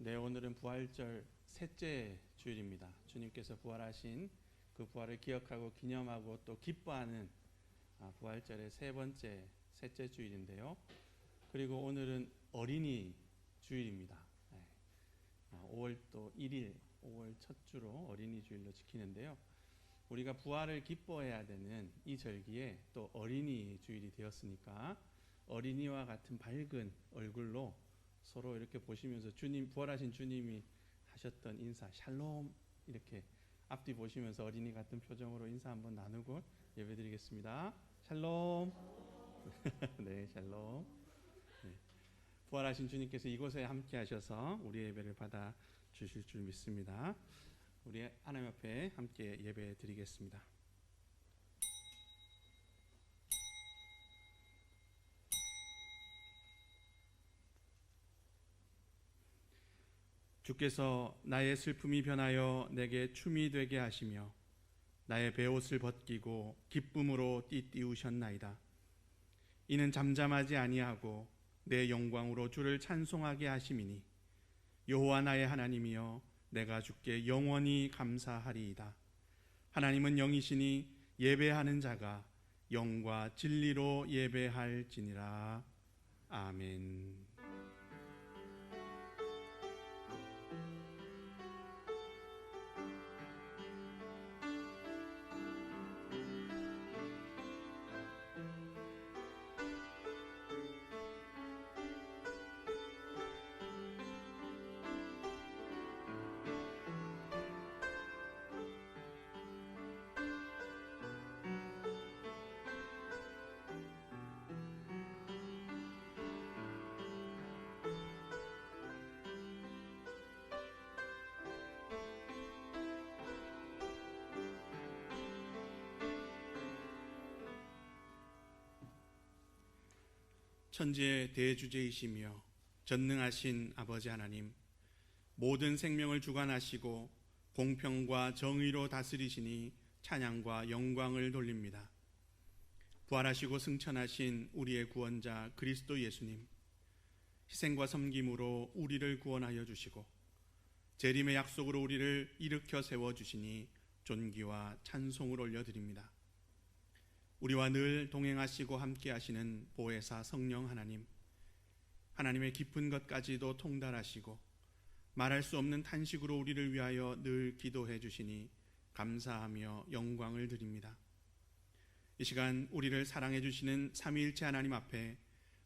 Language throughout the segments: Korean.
네, 오늘은 부활절 셋째 주일입니다. 주님께서 부활하신 그 부활을 기억하고 기념하고 또 기뻐하는 부활절의 셋째 주일인데요. 그리고 오늘은 어린이 주일입니다. 5월 또 1일, 5월 첫 주로 어린이 주일로 지키는데요. 우리가 부활을 기뻐해야 되는 이 절기에 또 어린이 주일이 되었으니까 어린이와 같은 밝은 얼굴로 서로 이렇게 보시면서 주님, 부활하신 주님이 하셨던 인사 샬롬, 이렇게 앞뒤 보시면서 어린이 같은 표정으로 인사 한번 나누고 예배드리겠습니다. 샬롬. 네, 샬롬. 네. 부활하신 주님께서 이곳에 함께 하셔서 우리의 예배를 받아 주실 줄 믿습니다. 우리 하나님 앞에 함께 예배 드리겠습니다. 주께서 나의 슬픔이 변하여 내게 춤이 되게 하시며 나의 베옷을 벗기고 기쁨으로 띠띠우셨나이다. 이는 잠잠하지 아니하고 내 영광으로 주를 찬송하게 하심이니 여호와 나의 하나님이여 내가 주께 영원히 감사하리이다. 하나님은 영이시니 예배하는 자가 영과 진리로 예배할지니라. 아멘. 천지의 대주제이시며 전능하신 아버지 하나님, 모든 생명을 주관하시고 공평과 정의로 다스리시니 찬양과 영광을 돌립니다. 부활하시고 승천하신 우리의 구원자 그리스도 예수님, 희생과 섬김으로 우리를 구원하여 주시고 재림의 약속으로 우리를 일으켜 세워주시니 존귀와 찬송을 올려드립니다. 우리와 늘 동행하시고 함께하시는 보혜사 성령 하나님, 하나님의 깊은 것까지도 통달하시고 말할 수 없는 탄식으로 우리를 위하여 늘 기도해 주시니 감사하며 영광을 드립니다. 이 시간 우리를 사랑해 주시는 삼위일체 하나님 앞에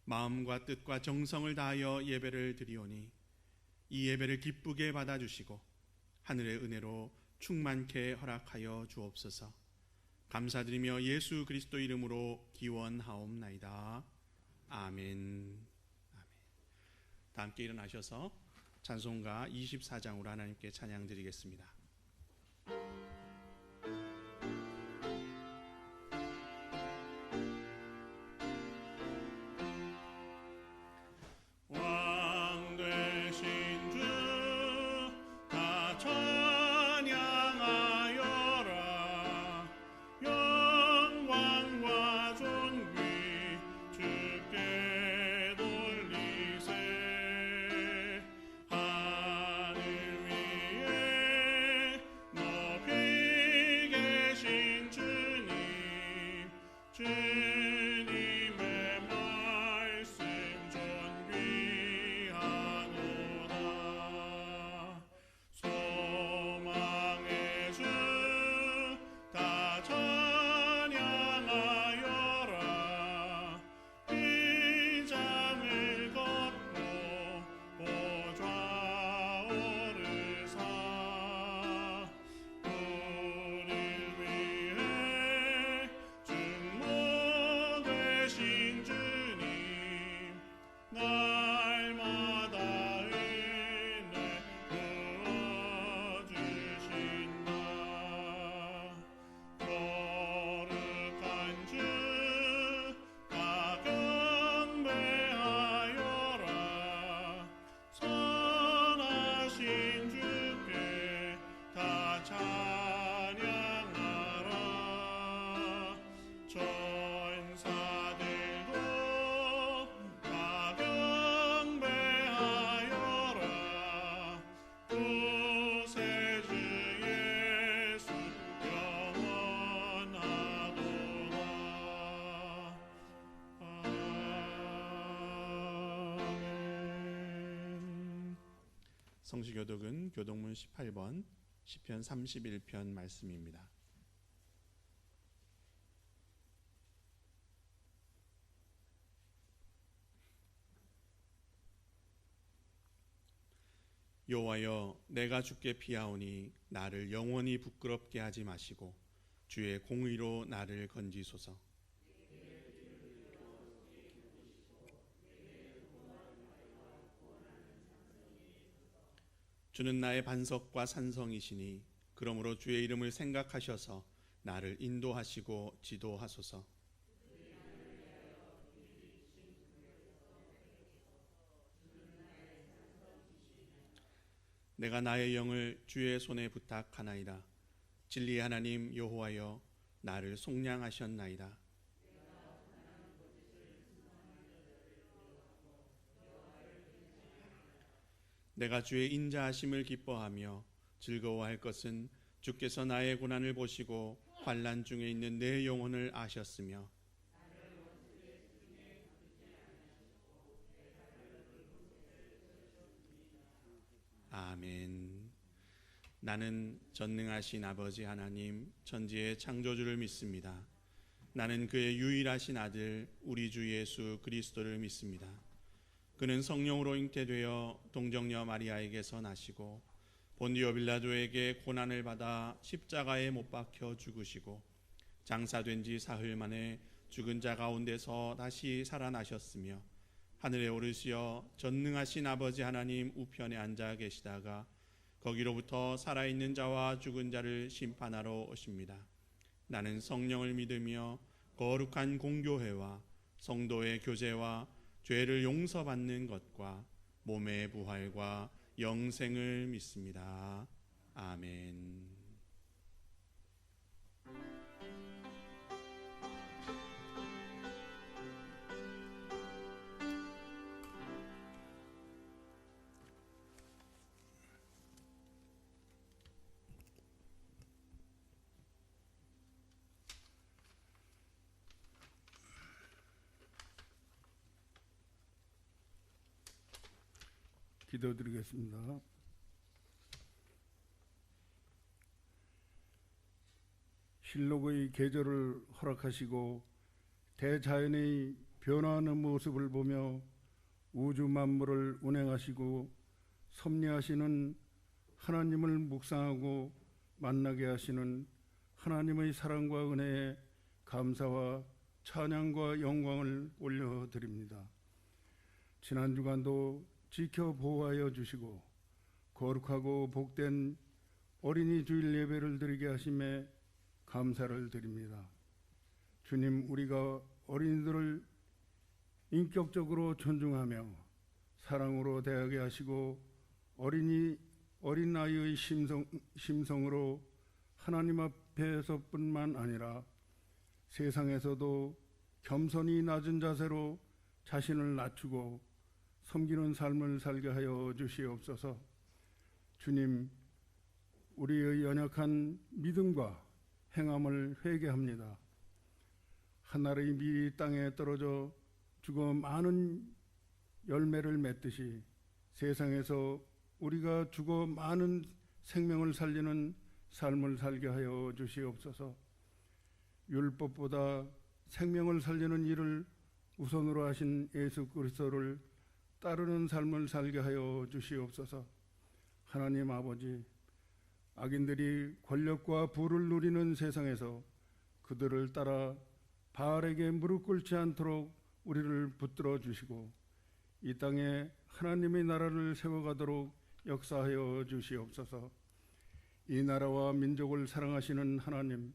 마음과 뜻과 정성을 다하여 예배를 드리오니 이 예배를 기쁘게 받아주시고 하늘의 은혜로 충만케 허락하여 주옵소서. 감사드리며 예수 그리스도 이름으로 기원하옵나이다. 아멘. 다 함께 일어나셔서 찬송가 24장으로 하나님께 찬양 드리겠습니다. 하늘 위에 성시교독은 교독문 18번 시편 31편 말씀입니다. 여호와여, 내가 주께 피하오니 나를 영원히 부끄럽게 하지 마시고 주의 공의로 나를 건지소서. 주는 나의 반석과 산성이시니 그러므로 주의 이름을 생각하셔서 나를 인도하시고 지도하소서. 내가 나의 영을 주의 손에 부탁하나이다. 진리의 하나님 여호와여, 나를 속량하셨나이다. 내가 주의 인자하심을 기뻐하며 즐거워할 것은 주께서 나의 고난을 보시고 환난 중에 있는 내 영혼을 아셨으며 아멘. 나는 전능하신 아버지 하나님 천지의 창조주를 믿습니다. 나는 그의 유일하신 아들 우리 주 예수 그리스도를 믿습니다. 그는 성령으로 잉태되어 동정녀 마리아에게서 나시고 본디오 빌라도에게 고난을 받아 십자가에 못 박혀 죽으시고 장사된 지 사흘 만에 죽은 자 가운데서 다시 살아나셨으며 하늘에 오르시어 전능하신 아버지 하나님 우편에 앉아 계시다가 거기로부터 살아있는 자와 죽은 자를 심판하러 오십니다. 나는 성령을 믿으며 거룩한 공교회와 성도의 교제와 죄를 용서받는 것과 몸의 부활과 영생을 믿습니다. 아멘. 기도드리겠습니다. 실록의 계절을 허락하시고 대자연의 변화하는 모습을 보며 우주 만물을 운행하시고 섭리하시는 하나님을 묵상하고 만나게 하시는 하나님의 사랑과 은혜에 감사와 찬양과 영광을 올려드립니다. 지난 주간도 지켜 보호하여 주시고 거룩하고 복된 어린이 주일 예배를 드리게 하심에 감사를 드립니다. 주님, 우리가 어린이들을 인격적으로 존중하며 사랑으로 대하게 하시고 어린 아이의 심성으로 하나님 앞에서뿐만 아니라 세상에서도 겸손히 낮은 자세로 자신을 낮추고 섬기는 삶을 살게 하여 주시옵소서. 주님, 우리의 연약한 믿음과 행함을 회개합니다. 하늘의 밀이 땅에 떨어져 죽어 많은 열매를 맺듯이 세상에서 우리가 죽어 많은 생명을 살리는 삶을 살게 하여 주시옵소서. 율법보다 생명을 살리는 일을 우선으로 하신 예수 그리스도를 따르는 삶을 살게 하여 주시옵소서. 하나님 아버지, 악인들이 권력과 부를 누리는 세상에서 그들을 따라 바알에게 무릎 꿇지 않도록 우리를 붙들어 주시고 이 땅에 하나님의 나라를 세워가도록 역사하여 주시옵소서. 이 나라와 민족을 사랑하시는 하나님,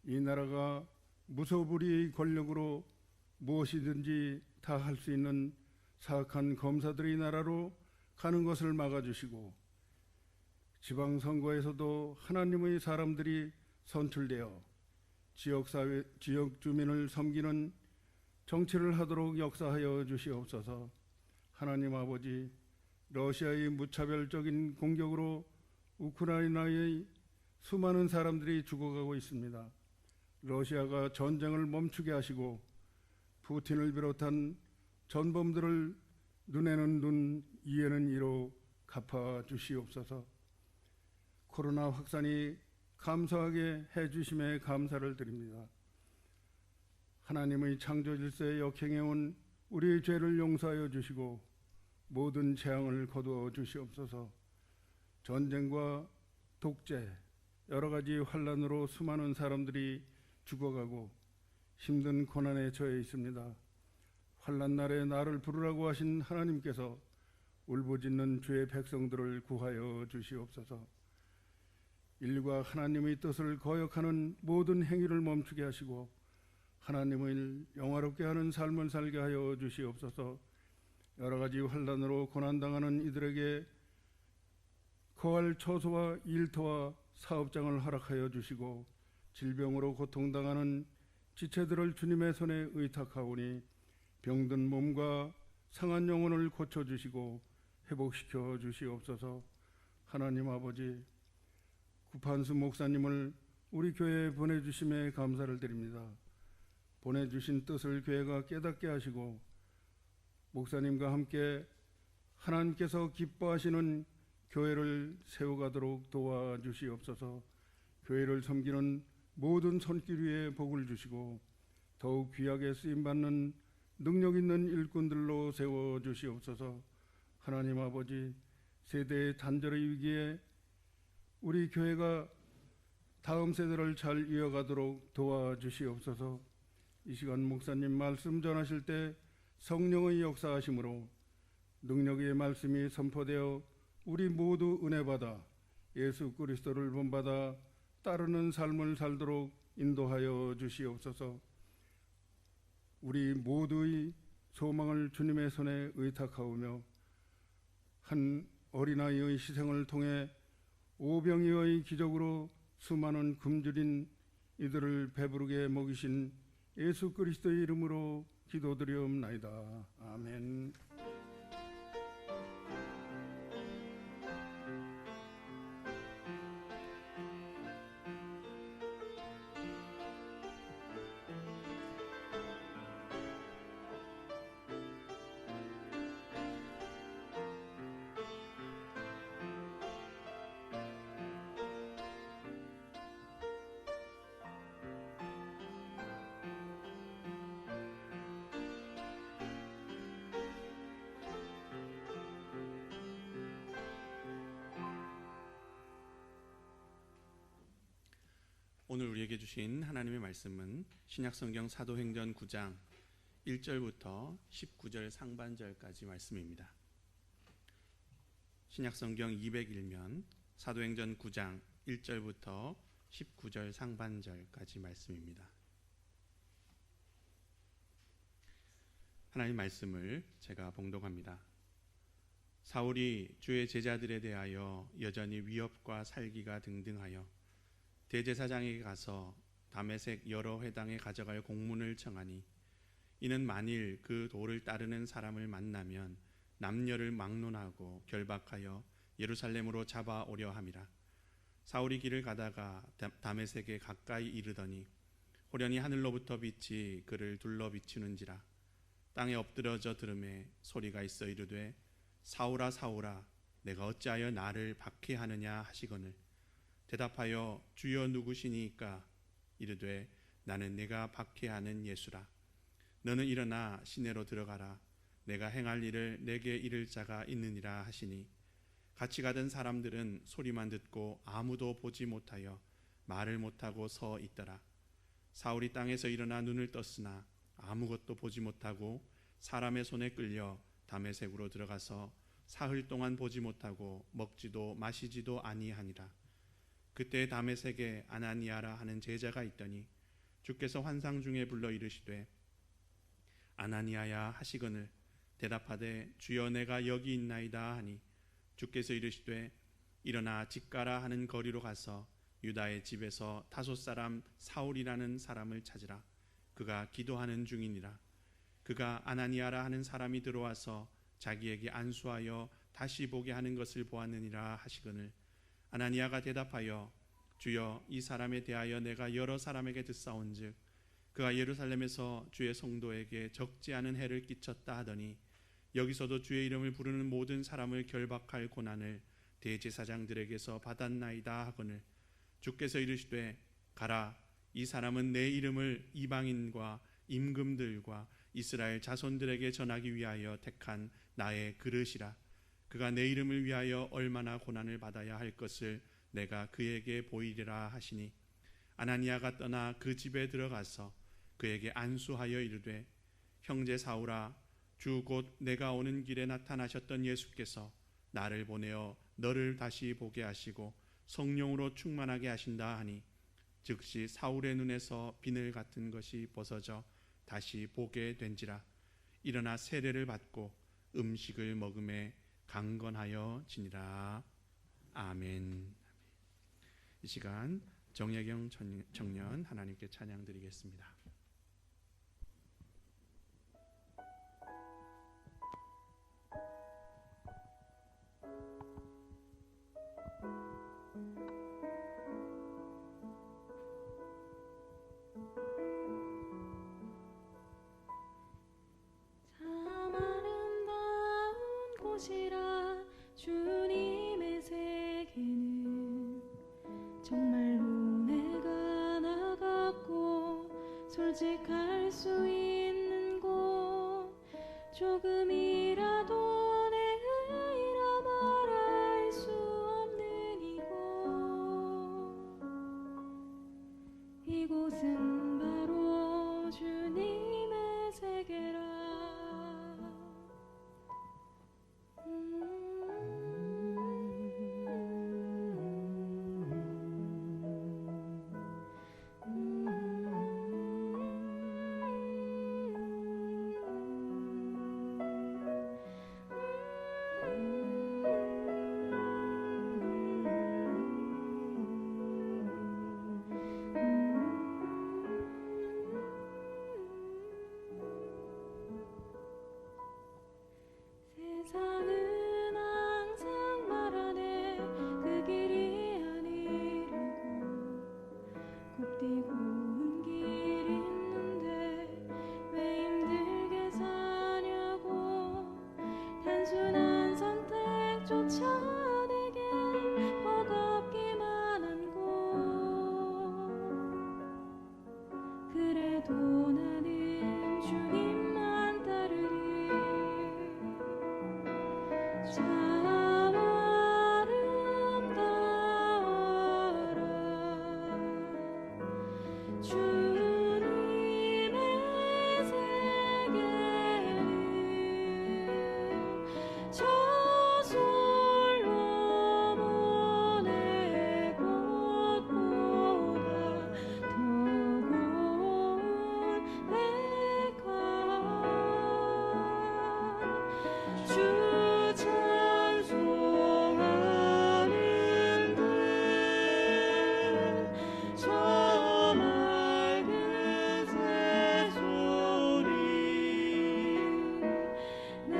이 나라가 무소불위의 권력으로 무엇이든지 다 할 수 있는 사악한 검사들의 나라로 가는 것을 막아주시고 지방선거에서도 하나님의 사람들이 선출되어 지역 주민을 섬기는 정치를 하도록 역사하여 주시옵소서. 하나님 아버지, 러시아의 무차별적인 공격으로 우크라이나의 수많은 사람들이 죽어가고 있습니다. 러시아가 전쟁을 멈추게 하시고 푸틴을 비롯한 전범들을 눈에는 눈, 이에는 이로 갚아 주시옵소서. 코로나 확산이 감사하게 해주심에 감사를 드립니다. 하나님의 창조 질서에 역행해온 우리의 죄를 용서하여 주시고 모든 재앙을 거두어 주시옵소서. 전쟁과 독재, 여러 가지 환난으로 수많은 사람들이 죽어가고 힘든 고난에 처해 있습니다. 환난 날에 나를 부르라고 하신 하나님께서 울부짖는 주의 백성들을 구하여 주시옵소서. 인류가 하나님의 뜻을 거역하는 모든 행위를 멈추게 하시고 하나님을 영화롭게 하는 삶을 살게 하여 주시옵소서. 여러 가지 환난으로 고난당하는 이들에게 거할 처소와 일터와 사업장을 허락하여 주시고 질병으로 고통당하는 지체들을 주님의 손에 의탁하오니 병든 몸과 상한 영혼을 고쳐주시고 회복시켜 주시옵소서. 하나님 아버지, 구판수 목사님을 우리 교회에 보내주심에 감사를 드립니다. 보내주신 뜻을 교회가 깨닫게 하시고 목사님과 함께 하나님께서 기뻐하시는 교회를 세워가도록 도와주시옵소서. 교회를 섬기는 모든 손길 위에 복을 주시고 더욱 귀하게 쓰임받는 능력 있는 일꾼들로 세워주시옵소서. 하나님 아버지, 세대의 단절의 위기에 우리 교회가 다음 세대를 잘 이어가도록 도와주시옵소서. 이 시간 목사님 말씀 전하실 때 성령의 역사하심으로 능력의 말씀이 선포되어 우리 모두 은혜 받아 예수 그리스도를 본받아 따르는 삶을 살도록 인도하여 주시옵소서. 우리 모두의 소망을 주님의 손에 의탁하오며 한 어린아이의 희생을 통해 오병이어의 기적으로 수많은 굶주린 이들을 배부르게 먹이신 예수 그리스도의 이름으로 기도드리옵나이다. 아멘. 오늘 우리에게 주신 하나님의 말씀은 신약성경 사도행전 9장 1절부터 19절 상반절까지 말씀입니다. 신약성경 201면 사도행전 9장 1절부터 19절 상반절까지 말씀입니다. 하나님 말씀을 제가 봉독합니다. 사울이 주의 제자들에 대하여 여전히 위협과 살기가 등등하여 대제사장에게 가서 다메섹 여러 회당에 가져갈 공문을 청하니 이는 만일 그 도를 따르는 사람을 만나면 남녀를 막론하고 결박하여 예루살렘으로 잡아오려 함이라. 사울이 길을 가다가 다메섹에 가까이 이르더니 호련히 하늘로부터 빛이 그를 둘러 비추는지라. 땅에 엎드러져 들음에 소리가 있어 이르되 사울아 사울아 내가 어찌하여 나를 박해하느냐 하시거늘 대답하여 주여 누구시니까 이르되 나는 내가 박해하는 예수라. 너는 일어나 시내로 들어가라. 내가 행할 일을 내게 이를 자가 있느니라 하시니 같이 가던 사람들은 소리만 듣고 아무도 보지 못하여 말을 못하고 서 있더라. 사울이 땅에서 일어나 눈을 떴으나 아무것도 보지 못하고 사람의 손에 끌려 다메섹으로 들어가서 사흘 동안 보지 못하고 먹지도 마시지도 아니하니라. 그때 다메섹에 아나니아라 하는 제자가 있더니 주께서 환상 중에 불러 이르시되 아나니아야 하시거늘 대답하되 주여 내가 여기 있나이다 하니 주께서 이르시되 일어나 집가라 하는 거리로 가서 유다의 집에서 다소 사람 사울이라는 사람을 찾으라. 그가 기도하는 중이니라. 그가 아나니아라 하는 사람이 들어와서 자기에게 안수하여 다시 보게 하는 것을 보았느니라 하시거늘 아나니아가 대답하여 주여 이 사람에 대하여 내가 여러 사람에게 듣사온즉 그가 예루살렘에서 주의 성도에게 적지 않은 해를 끼쳤다 하더니 여기서도 주의 이름을 부르는 모든 사람을 결박할 고난을 대제사장들에게서 받았나이다 하거늘 주께서 이르시되 가라, 이 사람은 내 이름을 이방인과 임금들과 이스라엘 자손들에게 전하기 위하여 택한 나의 그릇이라. 그가 내 이름을 위하여 얼마나 고난을 받아야 할 것을 내가 그에게 보이리라 하시니, 아나니아가 떠나 그 집에 들어가서 그에게 안수하여 이르되, 형제 사울아, 주 곧 내가 오는 길에 나타나셨던 예수께서 나를 보내어 너를 다시 보게 하시고 성령으로 충만하게 하신다 하니, 즉시 사울의 눈에서 비늘 같은 것이 벗어져 다시 보게 된지라. 일어나 세례를 받고 음식을 먹음에 강건하여 지니라. 아멘. 이 시간 정예경 청년 하나님께 찬양 드리겠습니다. 참 아름다운 곳이라 주님의 세계는 정말로 내가 나갔고 솔직할 수 있는 곳, 조금이라도 내 의라 말할 수 없는 이곳은 바로 주님의 세계라. 세상은 항상 말하네 그 길이 아니라고. 곱디고 온 길 있는데 왜 힘들게 사냐고. 단순한 선택조차 내겐 버겁기만 한 곳. 그래도 나는 주님만 따르리. 참 아름다워라 주님의 세계는 저술로 보내 곳보다 더 고운 백화. 주 찬송하는데 저 맑은 새소리 내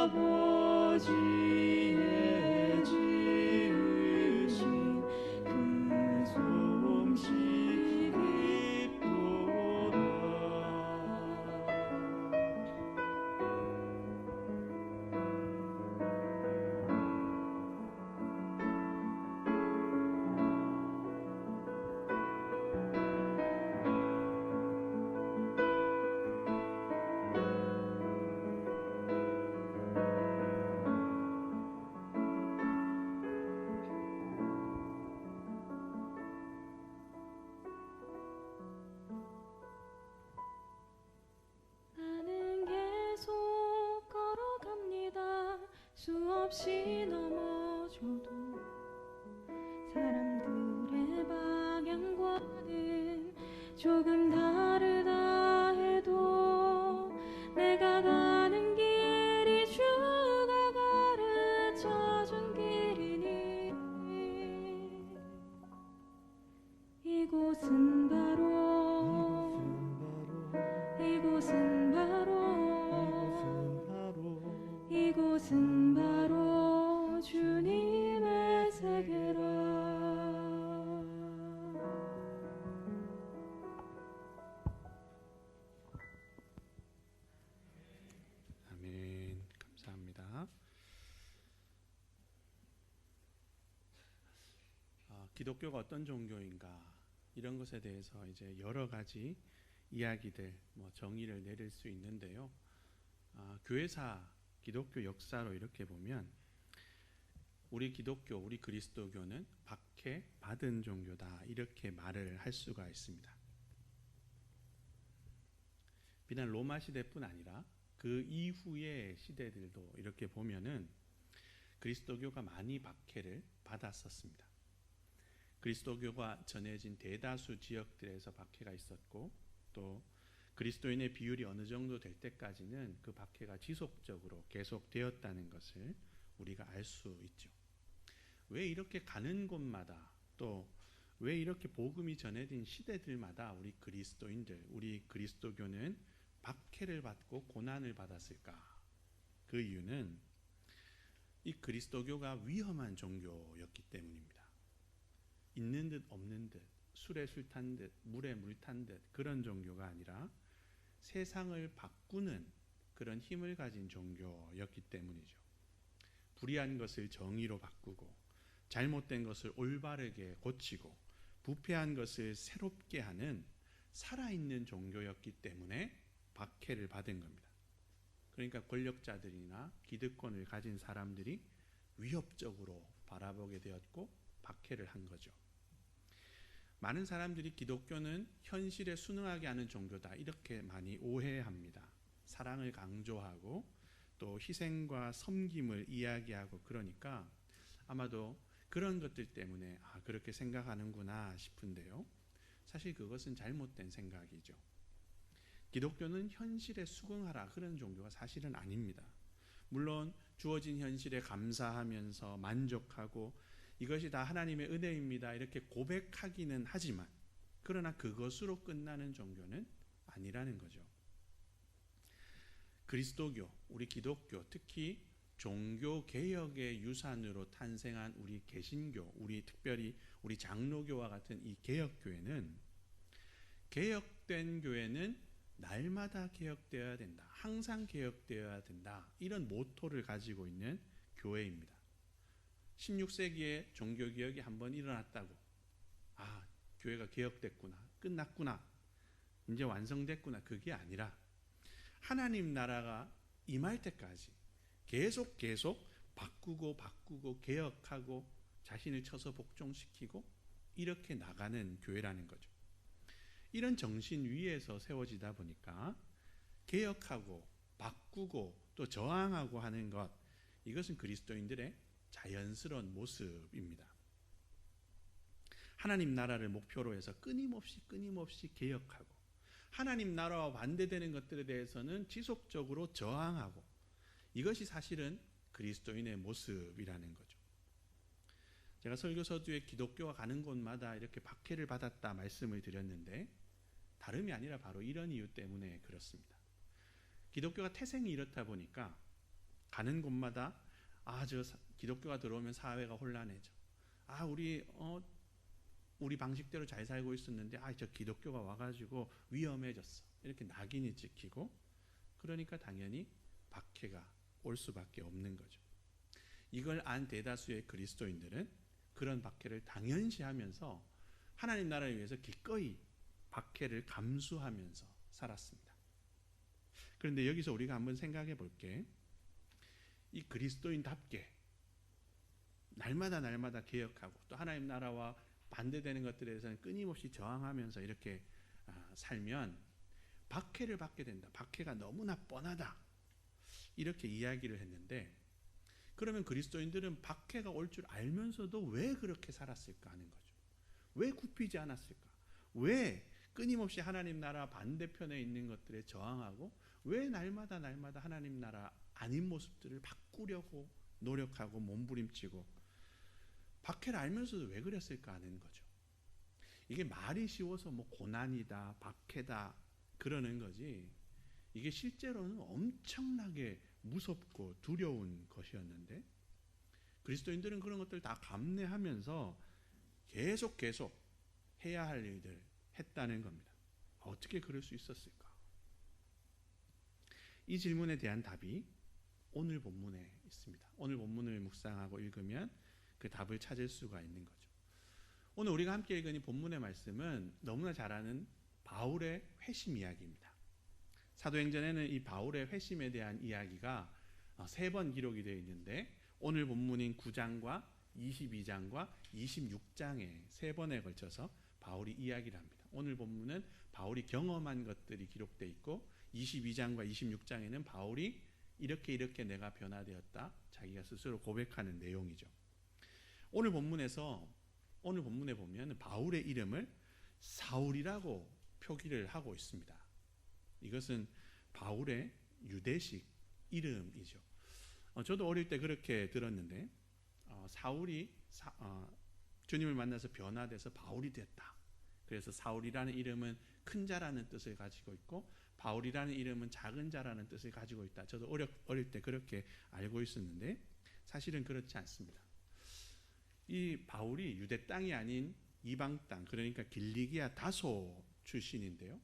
아버지의 지으신 그 솜씨 깊도다. 나는 계속 걸어갑니다. 수없이 넘어져도 사람들의 방향과는 조금 다르다 해도 내가 가는 길이 주가 가르쳐준 길이니 이곳은 바로 이곳은 바로 주님의 세계라. 기독교가 어떤 종교인가 이런 것에 대해서 이제 여러 가지 이야기들, 정의를 내릴 수 있는데요. 교회사 기독교 역사로 이렇게 보면 우리 기독교, 우리 그리스도교는 박해 받은 종교다 이렇게 말을 할 수가 있습니다. 비단 로마 시대뿐 아니라 그 이후의 시대들도 이렇게 보면은 그리스도교가 많이 박해를 받았었습니다. 그리스도교가 전해진 대다수 지역들에서 박해가 있었고 또 그리스도인의 비율이 어느 정도 될 때까지는 그 박해가 지속적으로 계속되었다는 것을 우리가 알 수 있죠. 왜 이렇게 가는 곳마다 또 왜 이렇게 복음이 전해진 시대들마다 우리 그리스도인들, 우리 그리스도교는 박해를 받고 고난을 받았을까? 그 이유는 이 그리스도교가 위험한 종교였기 때문입니다. 있는 듯 없는 듯, 술에 술 탄 듯, 물에 물 탄 듯 그런 종교가 아니라 세상을 바꾸는 그런 힘을 가진 종교였기 때문이죠. 불의한 것을 정의로 바꾸고 잘못된 것을 올바르게 고치고 부패한 것을 새롭게 하는 살아있는 종교였기 때문에 박해를 받은 겁니다. 그러니까 권력자들이나 기득권을 가진 사람들이 위협적으로 바라보게 되었고 박해를 한 거죠. 많은 사람들이 기독교는 현실에 순응하게 하는 종교다 이렇게 많이 오해합니다. 사랑을 강조하고 또 희생과 섬김을 이야기하고 그러니까 아마도 그런 것들 때문에 그렇게 생각하는구나 싶은데요. 사실 그것은 잘못된 생각이죠. 기독교는 현실에 수긍하라 그런 종교가 사실은 아닙니다. 물론 주어진 현실에 감사하면서 만족하고 이것이 다 하나님의 은혜입니다 이렇게 고백하기는 하지만 그러나 그것으로 끝나는 종교는 아니라는 거죠. 그리스도교, 우리 기독교, 특히 종교개혁의 유산으로 탄생한 우리 개신교, 특별히 우리 장로교와 같은 이 개혁교회는 개혁된 교회는 날마다 개혁되어야 된다. 항상 개혁되어야 된다. 이런 모토를 가지고 있는 교회입니다. 16세기에 종교개혁이 한번 일어났다고 교회가 개혁됐구나. 끝났구나. 이제 완성됐구나. 그게 아니라 하나님 나라가 임할 때까지 계속 바꾸고 개혁하고 자신을 쳐서 복종시키고 이렇게 나가는 교회라는 거죠. 이런 정신 위에서 세워지다 보니까 개혁하고 바꾸고 또 저항하고 하는 것 이것은 그리스도인들의 자연스러운 모습입니다. 하나님 나라를 목표로 해서 끊임없이 개혁하고 하나님 나라와 반대되는 것들에 대해서는 지속적으로 저항하고 이것이 사실은 그리스도인의 모습이라는 거죠. 제가 설교 서두에 기독교가 가는 곳마다 이렇게 박해를 받았다 말씀을 드렸는데 다름이 아니라 바로 이런 이유 때문에 그렇습니다. 기독교가 태생이 이렇다 보니까 가는 곳마다 기독교가 들어오면 사회가 혼란해져. 우리 방식대로 잘 살고 있었는데 저 기독교가 와가지고 위험해졌어. 이렇게 낙인이 찍히고 그러니까 당연히 박해가 올 수밖에 없는 거죠. 이걸 안 대다수의 그리스도인들은 그런 박해를 당연시하면서 하나님 나라를 위해서 기꺼이 박해를 감수하면서 살았습니다. 그런데 여기서 우리가 한번 생각해 볼게. 이 그리스도인답게 날마다 개혁하고 또 하나님 나라와 반대되는 것들에 대해서는 끊임없이 저항하면서 이렇게 살면 박해를 받게 된다. 박해가 너무나 뻔하다. 이렇게 이야기를 했는데 그러면 그리스도인들은 박해가 올 줄 알면서도 왜 그렇게 살았을까 하는 거죠. 왜 굽히지 않았을까? 왜 끊임없이 하나님 나라 반대편에 있는 것들에 저항하고 왜 날마다 하나님 나라 아닌 모습들을 바꾸려고 노력하고 몸부림치고 박해를 알면서도 왜 그랬을까 하는 거죠. 이게 말이 쉬워서 고난이다, 박해다 그러는 거지 이게 실제로는 엄청나게 무섭고 두려운 것이었는데 그리스도인들은 그런 것들을 다 감내하면서 계속 해야 할 일들 했다는 겁니다. 어떻게 그럴 수 있었을까? 이 질문에 대한 답이 오늘 본문에 있습니다. 오늘 본문을 묵상하고 읽으면 그 답을 찾을 수가 있는 거죠. 오늘 우리가 함께 읽은 이 본문의 말씀은 너무나 잘 아는 바울의 회심 이야기입니다. 사도행전에는 이 바울의 회심에 대한 이야기가 3번 기록이 되어 있는데 오늘 본문인 9장과 22장과 26장에 3번에 걸쳐서 바울이 이야기를 합니다. 오늘 본문은 바울이 경험한 것들이 기록되어 있고 22장과 26장에는 바울이 이렇게 내가 변화되었다 자기가 스스로 고백하는 내용이죠. 오늘 본문에 보면 바울의 이름을 사울이라고 표기를 하고 있습니다. 이것은 바울의 유대식 이름이죠. 저도 어릴 때 그렇게 들었는데 사울이 주님을 만나서 변화돼서 바울이 됐다. 그래서 사울이라는 이름은 큰 자라는 뜻을 가지고 있고 바울이라는 이름은 작은 자라는 뜻을 가지고 있다. 저도 어릴 때 그렇게 알고 있었는데 사실은 그렇지 않습니다. 이 바울이 유대 땅이 아닌 이방 땅, 그러니까 길리기아 다소 출신인데요.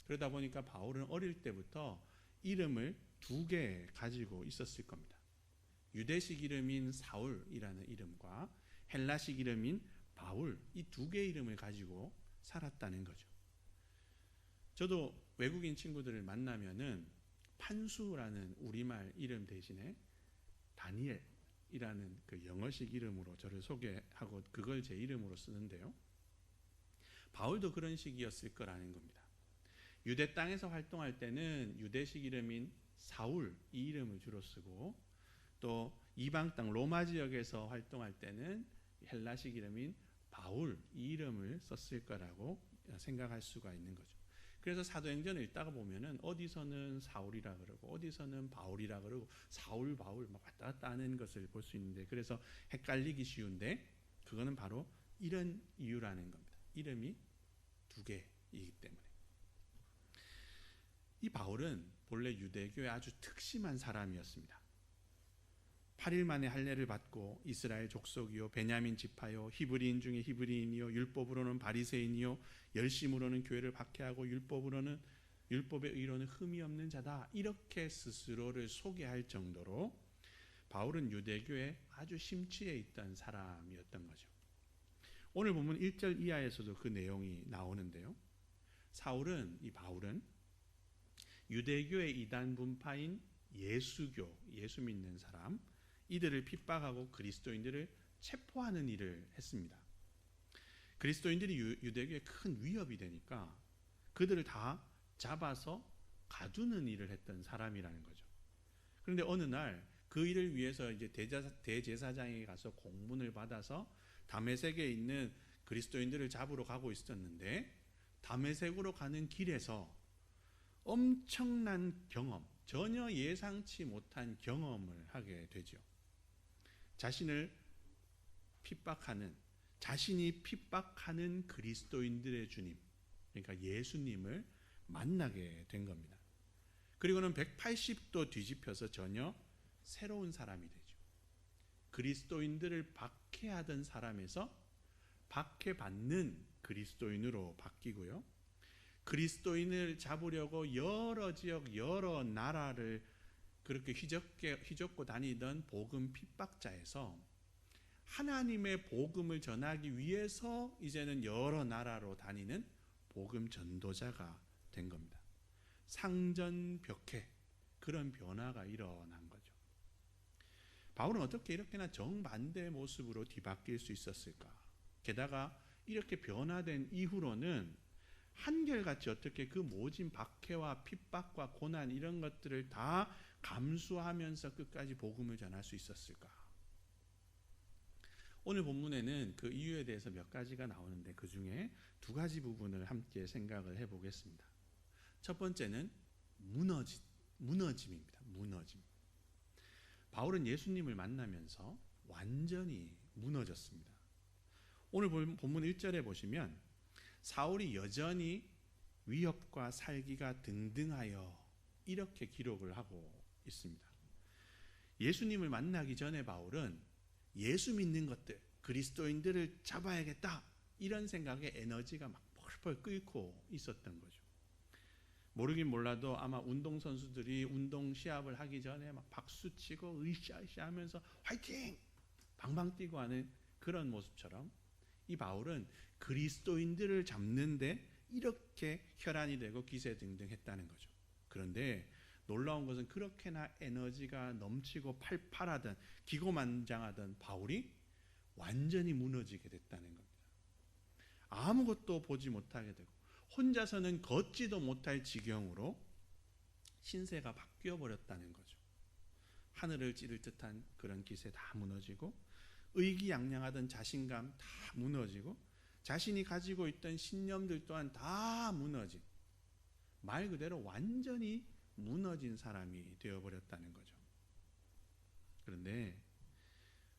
그러다 보니까 바울은 어릴 때부터 이름을 2개 가지고 있었을 겁니다. 유대식 이름인 사울이라는 이름과 헬라식 이름인 바울, 이 2개의 이름을 가지고 살았다는 거죠. 저도 외국인 친구들을 만나면은 판수라는 우리말 이름 대신에 다니엘이라는 그 영어식 이름으로 저를 소개하고 그걸 제 이름으로 쓰는데요. 바울도 그런 식이었을 거라는 겁니다. 유대 땅에서 활동할 때는 유대식 이름인 사울 이 이름을 주로 쓰고 또 이방 땅 로마 지역에서 활동할 때는 헬라식 이름인 바울 이 이름을 썼을 거라고 생각할 수가 있는 거죠. 그래서 사도행전을 읽다가 보면은 어디서는 사울이라 그러고 어디서는 바울이라 그러고 사울 바울 막 왔다 갔다 하는 것을 볼 수 있는데 그래서 헷갈리기 쉬운데 그거는 바로 이런 이유라는 겁니다. 이름이 2개이기 때문에. 이 바울은 본래 유대교의 아주 특심한 사람이었습니다. 8일 만에 할례를 받고 이스라엘 족속이요 베냐민 지파요 히브리인 중에 히브리인이요 율법으로는 바리새인이요 열심으로는 교회를 박해하고 율법의 의로는 흠이 없는 자다 이렇게 스스로를 소개할 정도로 바울은 유대교에 아주 심취해 있던 사람이었던 거죠. 오늘 보면 1절 이하에서도 그 내용이 나오는데요. 바울은 유대교의 이단 분파인 예수교, 예수 믿는 사람 이들을 핍박하고 그리스도인들을 체포하는 일을 했습니다. 그리스도인들이 유대교에 큰 위협이 되니까 그들을 다 잡아서 가두는 일을 했던 사람이라는 거죠. 그런데 어느 날 그 일을 위해서 이제 대제사장에게 가서 공문을 받아서 다메섹에 있는 그리스도인들을 잡으러 가고 있었는데 다메섹으로 가는 길에서 엄청난 경험, 전혀 예상치 못한 경험을 하게 되죠. 자신이 핍박하는 그리스도인들의 주님, 그러니까 예수님을 만나게 된 겁니다. 그리고는 180도 뒤집혀서 전혀 새로운 사람이 되죠. 그리스도인들을 박해하던 사람에서 박해받는 그리스도인으로 바뀌고요. 그리스도인을 잡으려고 여러 지역, 여러 나라를 그렇게 휘젓고 다니던 복음 핍박자에서 하나님의 복음을 전하기 위해서 이제는 여러 나라로 다니는 복음 전도자가 된 겁니다. 상전벽해 그런 변화가 일어난 거죠. 바울은 어떻게 이렇게나 정반대의 모습으로 뒤바뀔 수 있었을까? 게다가 이렇게 변화된 이후로는 한결같이 어떻게 그 모진 박해와 핍박과 고난 이런 것들을 다 감수하면서 끝까지 복음을 전할 수 있었을까? 오늘 본문에는 그 이유에 대해서 몇 가지가 나오는데 그 중에 2가지 부분을 함께 생각을 해보겠습니다. 첫 번째는 무너짐입니다. 무너짐. 바울은 예수님을 만나면서 완전히 무너졌습니다. 오늘 본문 1절에 보시면 사울이 여전히 위협과 살기가 등등하여 이렇게 기록을 하고 있습니다. 예수님을 만나기 전에 바울은 예수 믿는 것들, 그리스도인들을 잡아야겠다 이런 생각에 에너지가 막 펄펄 끓고 있었던 거죠. 모르긴 몰라도 아마 운동선수들이 운동 시합을 하기 전에 막 박수치고 으쌰으쌰 하면서 화이팅! 방방 뛰고 하는 그런 모습처럼 이 바울은 그리스도인들을 잡는데 이렇게 혈안이 되고 기세등등했다는 거죠. 그런데 놀라운 것은 그렇게나 에너지가 넘치고 팔팔하던 기고만장하던 바울이 완전히 무너지게 됐다는 겁니다. 아무것도 보지 못하게 되고 혼자서는 걷지도 못할 지경으로 신세가 바뀌어 버렸다는 거죠. 하늘을 찌를 듯한 그런 기세 다 무너지고 의기양양하던 자신감 다 무너지고 자신이 가지고 있던 신념들 또한 다 무너진, 말 그대로 완전히 무너진 사람이 되어버렸다는 거죠. 그런데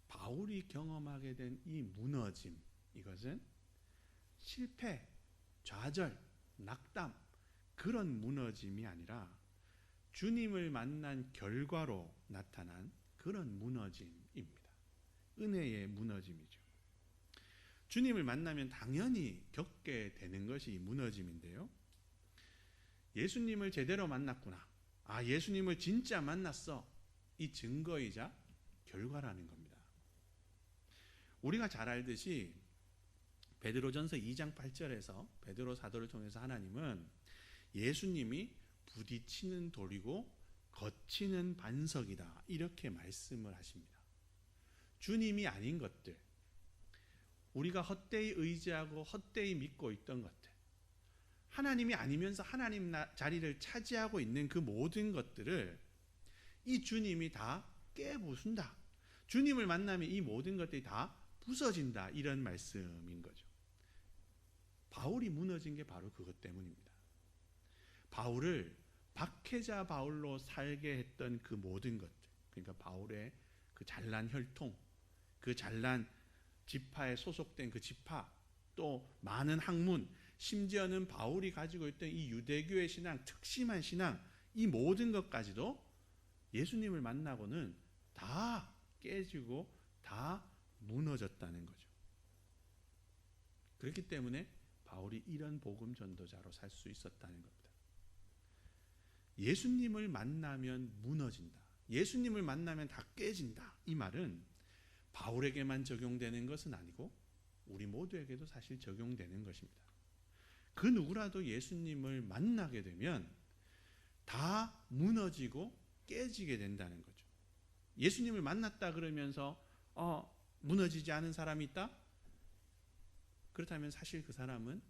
바울이 경험하게 된 이 무너짐, 이것은 실패, 좌절, 낙담, 그런 무너짐이 아니라 주님을 만난 결과로 나타난 그런 무너짐입니다. 은혜의 무너짐이죠. 주님을 만나면 당연히 겪게 되는 것이 무너짐인데요. 예수님을 제대로 만났구나. 아, 예수님을 진짜 만났어. 이 증거이자 결과라는 겁니다. 우리가 잘 알듯이 베드로전서 2장 8절에서 베드로 사도를 통해서 하나님은 예수님이 부딪히는 돌이고 거치는 반석이다, 이렇게 말씀을 하십니다. 주님이 아닌 것들, 우리가 헛되이 의지하고 헛되이 믿고 있던 것들, 하나님이 아니면서 하나님 자리를 차지하고 있는 그 모든 것들을 이 주님이 다 깨부순다. 주님을 만나면 이 모든 것들이 다 부서진다, 이런 말씀인 거죠. 바울이 무너진 게 바로 그것 때문입니다. 바울을 박해자 바울로 살게 했던 그 모든 것들, 그러니까 바울의 그 잘난 혈통, 그 잘난 지파에 소속된 그 지파, 또 많은 학문, 심지어는 바울이 가지고 있던 이 유대교의 신앙, 특심한 신앙, 이 모든 것까지도 예수님을 만나고는 다 깨지고 다 무너졌다는 거죠. 그렇기 때문에 바울이 이런 복음 전도자로 살 수 있었다는 겁니다. 예수님을 만나면 무너진다, 예수님을 만나면 다 깨진다, 이 말은 바울에게만 적용되는 것은 아니고 우리 모두에게도 사실 적용되는 것입니다. 그 누구라도 예수님을 만나게 되면 다 무너지고 깨지게 된다는 거죠. 예수님을 만났다 그러면서 무너지지 않은 사람이 있다? 그렇다면 사실 그 사람은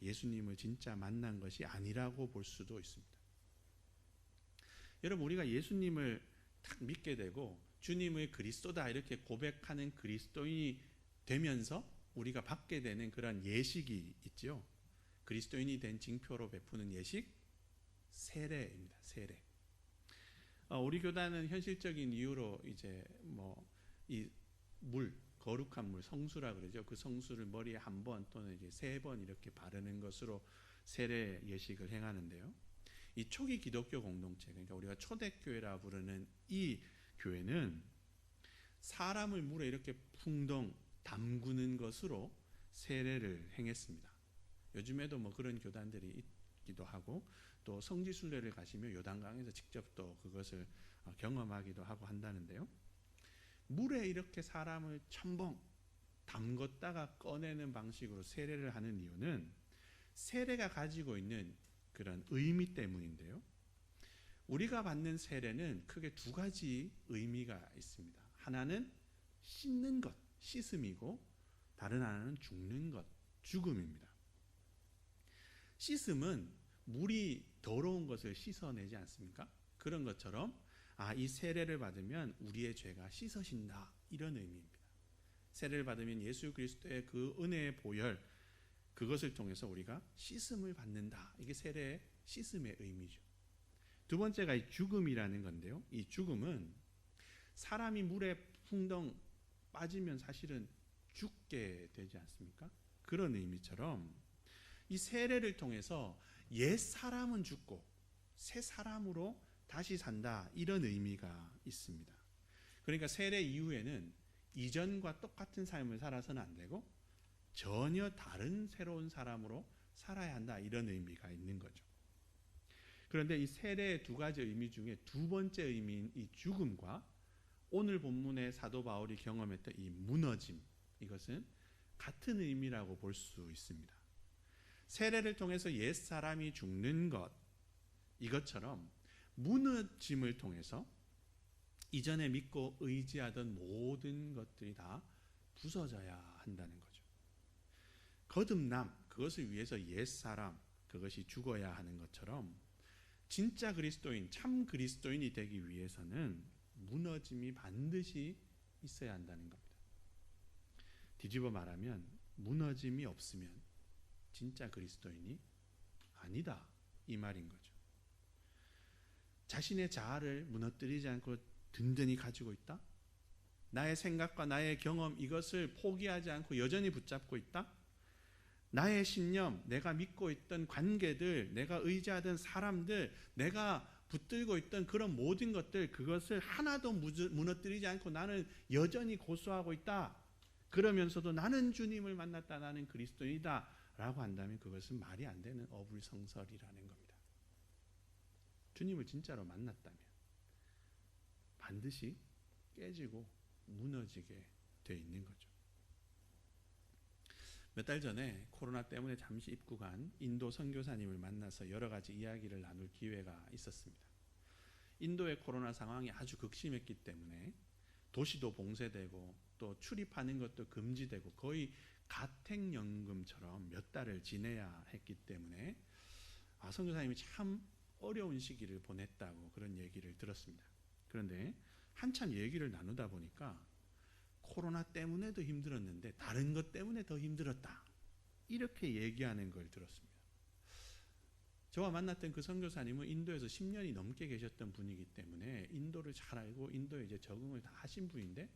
예수님을 진짜 만난 것이 아니라고 볼 수도 있습니다. 여러분, 우리가 예수님을 딱 믿게 되고 주님의 그리스도다 이렇게 고백하는 그리스도인이 되면서 우리가 받게 되는 그런 예식이 있죠. 그리스도인이 된 징표로 베푸는 예식, 세례입니다. 세례. 우리 교단은 현실적인 이유로 이제 이 물, 거룩한 물, 성수라 그러죠. 그 성수를 머리에 한 번 또는 이제 3번 이렇게 바르는 것으로 세례 예식을 행하는데요. 이 초기 기독교 공동체, 그러니까 우리가 초대교회라 부르는 이 교회는 사람을 물에 이렇게 풍덩 담그는 것으로 세례를 행했습니다. 요즘에도 그런 교단들이 있기도 하고, 또 성지순례를 가시면 요단강에서 직접 또 그것을 경험하기도 하고 한다는데요. 물에 이렇게 사람을 첨벙 담궜다가 꺼내는 방식으로 세례를 하는 이유는 세례가 가지고 있는 그런 의미 때문인데요. 우리가 받는 세례는 크게 2가지 의미가 있습니다. 하나는 씻는 것, 씻음이고, 다른 하나는 죽는 것, 죽음입니다. 씻음은 물이 더러운 것을 씻어내지 않습니까? 그런 것처럼 이 세례를 받으면 우리의 죄가 씻어진다, 이런 의미입니다. 세례를 받으면 예수 그리스도의 그 은혜의 보혈, 그것을 통해서 우리가 씻음을 받는다. 이게 세례의 씻음의 의미죠. 2번째가 이 죽음이라는 건데요. 이 죽음은 사람이 물에 풍덩 빠지면 사실은 죽게 되지 않습니까? 그런 의미처럼 이 세례를 통해서 옛 사람은 죽고 새 사람으로 다시 산다, 이런 의미가 있습니다. 그러니까 세례 이후에는 이전과 똑같은 삶을 살아서는 안 되고 전혀 다른 새로운 사람으로 살아야 한다, 이런 의미가 있는 거죠. 그런데 이 세례의 2가지 의미 중에 2번째 의미인 이 죽음과 오늘 본문의 사도 바울이 경험했던 이 무너짐, 이것은 같은 의미라고 볼 수 있습니다. 세례를 통해서 옛사람이 죽는 것, 이것처럼 무너짐을 통해서 이전에 믿고 의지하던 모든 것들이 다 부서져야 한다는 거죠. 거듭남, 그것을 위해서 옛사람, 그것이 죽어야 하는 것처럼 진짜 그리스도인, 참 그리스도인이 되기 위해서는 무너짐이 반드시 있어야 한다는 겁니다. 뒤집어 말하면 무너짐이 없으면 진짜 그리스도인이 아니다, 이 말인 거죠. 자신의 자아를 무너뜨리지 않고 든든히 가지고 있다? 나의 생각과 나의 경험, 이것을 포기하지 않고 여전히 붙잡고 있다? 나의 신념, 내가 믿고 있던 관계들, 내가 의지하던 사람들, 내가 붙들고 있던 그런 모든 것들, 그것을 하나도 무너뜨리지 않고 나는 여전히 고수하고 있다. 그러면서도 나는 주님을 만났다, 나는 그리스도인이다 라고 한다면 그것은 말이 안 되는 어불성설이라는 겁니다. 주님을 진짜로 만났다면 반드시 깨지고 무너지게 돼 있는 거죠. 몇 달 전에 코로나 때문에 잠시 입국한 인도 선교사님을 만나서 여러 가지 이야기를 나눌 기회가 있었습니다. 인도의 코로나 상황이 아주 극심했기 때문에 도시도 봉쇄되고 또 출입하는 것도 금지되고 거의 가택연금처럼 몇 달을 지내야 했기 때문에 선교사님이 참 어려운 시기를 보냈다고 그런 얘기를 들었습니다. 그런데 한참 얘기를 나누다 보니까 코로나 때문에도 힘들었는데 다른 것 때문에 더 힘들었다, 이렇게 얘기하는 걸 들었습니다. 저와 만났던 그 선교사님은 인도에서 10년이 넘게 계셨던 분이기 때문에 인도를 잘 알고 인도에 이제 적응을 다 하신 분인데,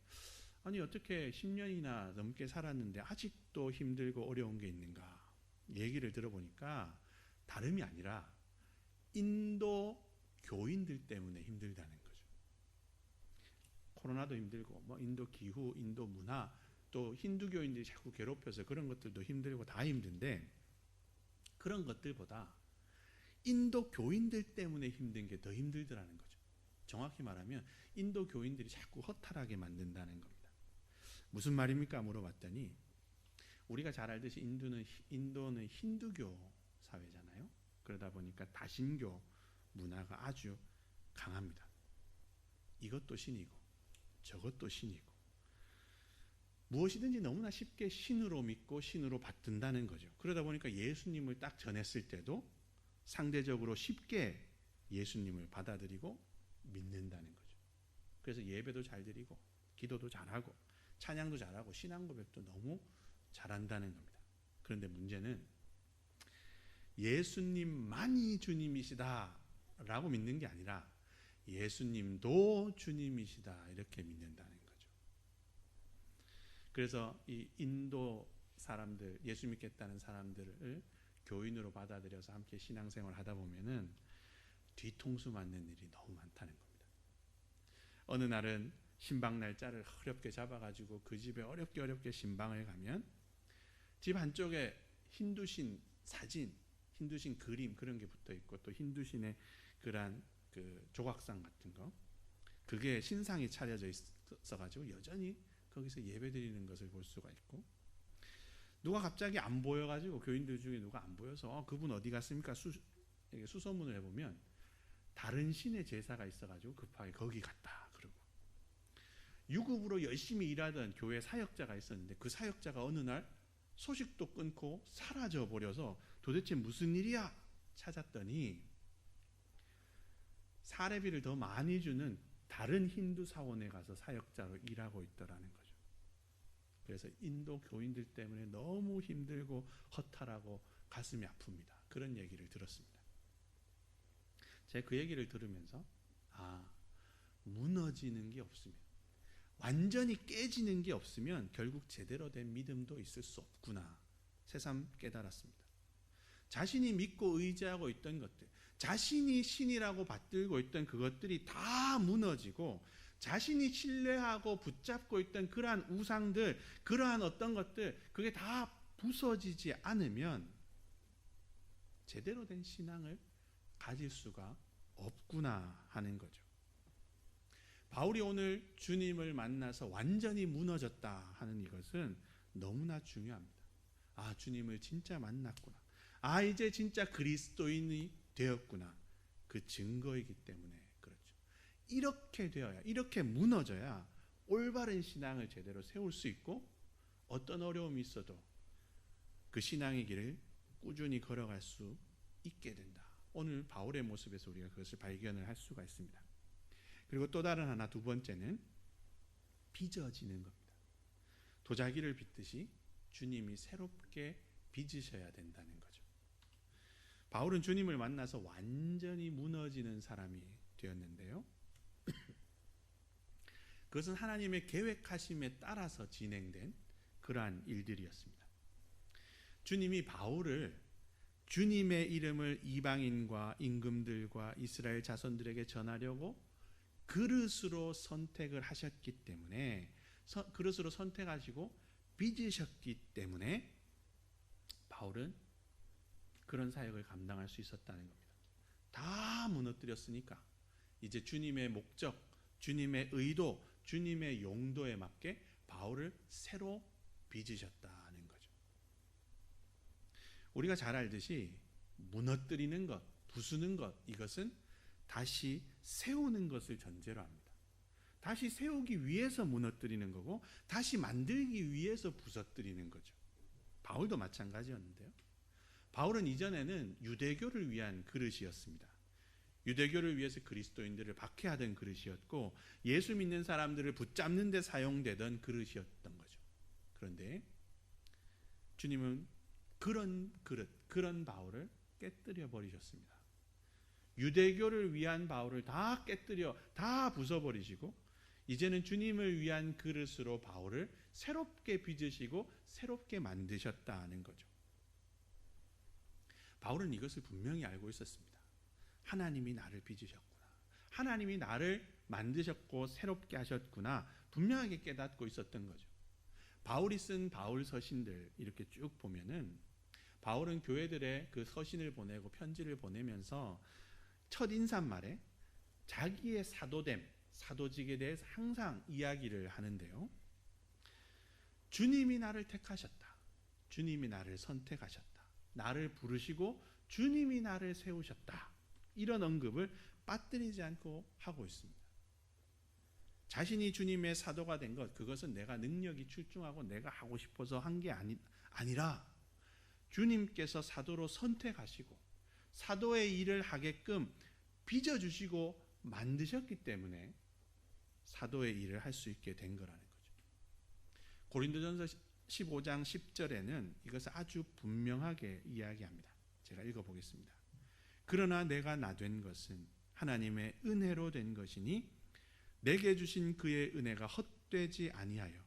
아니 어떻게 10년이나 넘게 살았는데 아직도 힘들고 어려운 게 있는가 얘기를 들어보니까 다름이 아니라 인도 교인들 때문에 힘들다는 거죠. 코로나도 힘들고 뭐 인도 기후, 인도 문화, 또 힌두교인들이 자꾸 괴롭혀서 그런 것들도 힘들고 다 힘든데, 그런 것들보다 인도 교인들 때문에 힘든 게 더 힘들더라는 거죠. 정확히 말하면 인도 교인들이 자꾸 허탈하게 만든다는 겁니다. 무슨 말입니까? 물어봤더니 우리가 잘 알듯이 인도는 힌두교 사회잖아요. 그러다 보니까 다신교 문화가 아주 강합니다. 이것도 신이고 저것도 신이고 무엇이든지 너무나 쉽게 신으로 믿고 신으로 받든다는 거죠. 그러다 보니까 예수님을 딱 전했을 때도 상대적으로 쉽게 예수님을 받아들이고 믿는다는 거죠. 그래서 예배도 잘 드리고 기도도 잘하고 찬양도 잘하고 신앙 고백도 너무 잘한다는 겁니다. 그런데 문제는 예수님만이 주님이시다 라고 믿는 게 아니라 예수님도 주님이시다 이렇게 믿는다는 거죠. 그래서 이 인도 사람들, 예수 믿겠다는 사람들을 교인으로 받아들여서 함께 신앙생활을 하다 보면은 뒤통수 맞는 일이 너무 많다는 겁니다. 어느 날은 신방 날짜를 어렵게 잡아가지고 그 집에 어렵게 신방을 가면 집 한쪽에 힌두신 사진, 힌두신 그림 그런 게 붙어 있고 또 힌두신의 그런 그 조각상 같은 거, 그게 신상이 차려져 있어가지고 여전히 거기서 예배드리는 것을 볼 수가 있고, 누가 갑자기 안 보여가지고 교인들 중에 누가 안 보여서 그분 어디 갔습니까? 수소문을 해보면 다른 신의 제사가 있어가지고 급하게 거기 갔다 그러고, 유급으로 열심히 일하던 교회 사역자가 있었는데 그 사역자가 어느 날 소식도 끊고 사라져 버려서 도대체 무슨 일이야 찾았더니 사례비를 더 많이 주는 다른 힌두 사원에 가서 사역자로 일하고 있더라는 거죠. 그래서 인도 교인들 때문에 너무 힘들고 허탈하고 가슴이 아픕니다. 그런 얘기를 들었습니다. 제가 그 얘기를 들으면서 무너지는 게 없으면, 완전히 깨지는 게 없으면 결국 제대로 된 믿음도 있을 수 없구나 새삼 깨달았습니다. 자신이 믿고 의지하고 있던 것들, 자신이 신이라고 받들고 있던 그것들이 다 무너지고 자신이 신뢰하고 붙잡고 있던 그러한 우상들, 그러한 어떤 것들, 그게 다 부서지지 않으면 제대로 된 신앙을 가질 수가 없구나 하는 거죠. 바울이 오늘 주님을 만나서 완전히 무너졌다 하는 이것은 너무나 중요합니다. 아, 주님을 진짜 만났구나. 아, 이제 진짜 그리스도인이 되었구나. 그 증거이기 때문에 그렇죠. 이렇게 되어야, 이렇게 무너져야 올바른 신앙을 제대로 세울 수 있고 어떤 어려움이 있어도 그 신앙의 길을 꾸준히 걸어갈 수 있게 된다. 오늘 바울의 모습에서 우리가 그것을 발견을 할 수가 있습니다. 그리고 또 다른 하나, 두 번째는 빚어지는 겁니다. 도자기를 빚듯이 주님이 새롭게 빚으셔야 된다는 거죠. 바울은 주님을 만나서 완전히 무너지는 사람이 되었는데요. 그것은 하나님의 계획하심에 따라서 진행된 그러한 일들이었습니다. 주님이 바울을 주님의 이름을 이방인과 임금들과 이스라엘 자손들에게 전하려고 그릇으로 선택을 하셨기 때문에, 그릇으로 선택하시고 빚으셨기 때문에 바울은 그런 사역을 감당할 수 있었다는 겁니다. 다 무너뜨렸으니까 이제 주님의 목적, 주님의 의도, 주님의 용도에 맞게 바울을 새로 빚으셨다는 거죠. 우리가 잘 알듯이 무너뜨리는 것, 부수는 것, 이것은 다시 세우는 것을 전제로 합니다. 다시 세우기 위해서 무너뜨리는 거고 다시 만들기 위해서 부서뜨리는 거죠. 바울도 마찬가지였는데요. 바울은 이전에는 유대교를 위한 그릇이었습니다. 유대교를 위해서 그리스도인들을 박해하던 그릇이었고 예수 믿는 사람들을 붙잡는 데 사용되던 그릇이었던 거죠. 그런데 주님은 그런 그릇, 그런 바울을 깨뜨려 버리셨습니다. 유대교를 위한 바울을 다 깨뜨려, 다 부숴버리시고 이제는 주님을 위한 그릇으로 바울을 새롭게 빚으시고 새롭게 만드셨다는 거죠. 바울은 이것을 분명히 알고 있었습니다. 하나님이 나를 빚으셨구나. 하나님이 나를 만드셨고 새롭게 하셨구나. 분명하게 깨닫고 있었던 거죠. 바울이 쓴 바울 서신들 이렇게 쭉 보면은 바울은 교회들의 그 서신을 보내고 편지를 보내면서 첫 인사말에 자기의 사도됨, 사도직에 대해서 항상 이야기를 하는데요. 주님이 나를 택하셨다. 주님이 나를 선택하셨다. 나를 부르시고 주님이 나를 세우셨다. 이런 언급을 빠뜨리지 않고 하고 있습니다. 자신이 주님의 사도가 된 것, 그것은 내가 능력이 출중하고 내가 하고 싶어서 한 게 아니라 주님께서 사도로 선택하시고 사도의 일을 하게끔 빚어주시고 만드셨기 때문에 사도의 일을 할 수 있게 된 거라는 거죠. 고린도전서 15장 10절에는 이것을 아주 분명하게 이야기합니다. 제가 읽어보겠습니다. 그러나 내가 나 된 것은 하나님의 은혜로 된 것이니 내게 주신 그의 은혜가 헛되지 아니하여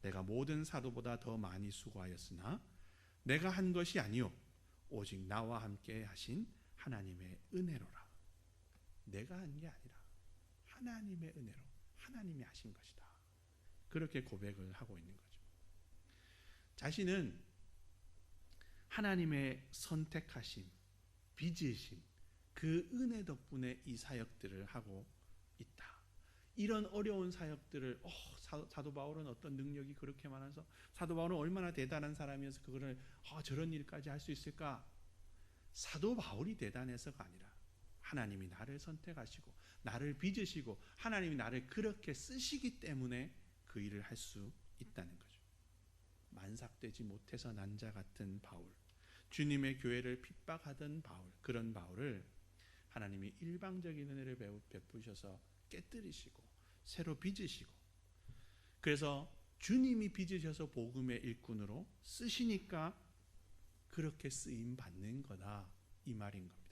내가 모든 사도보다 더 많이 수고하였으나 내가 한 것이 아니요 오직 나와 함께 하신 하나님의 은혜로라. 내가 한 게 아니라 하나님의 은혜로 하나님이 하신 것이다. 그렇게 고백을 하고 있는 거죠. 자신은 하나님의 선택하심, 빚으심, 그 은혜 덕분에 이 사역들을 하고 있다. 이런 어려운 사역들을 사도 바울은 어떤 능력이 그렇게 많아서 사도 바울은 얼마나 대단한 사람이어서 그거를 저런 일까지 할 수 있을까? 사도 바울이 대단해서가 아니라 하나님이 나를 선택하시고 나를 빚으시고 하나님이 나를 그렇게 쓰시기 때문에 그 일을 할 수 있다는 거죠. 만삭되지 못해서 난 자 같은 바울, 주님의 교회를 핍박하던 바울, 그런 바울을 하나님이 일방적인 은혜를 베푸셔서 깨뜨리시고 새로 빚으시고, 그래서 주님이 빚으셔서 복음의 일꾼으로 쓰시니까 그렇게 쓰임 받는 거다, 이 말인 겁니다.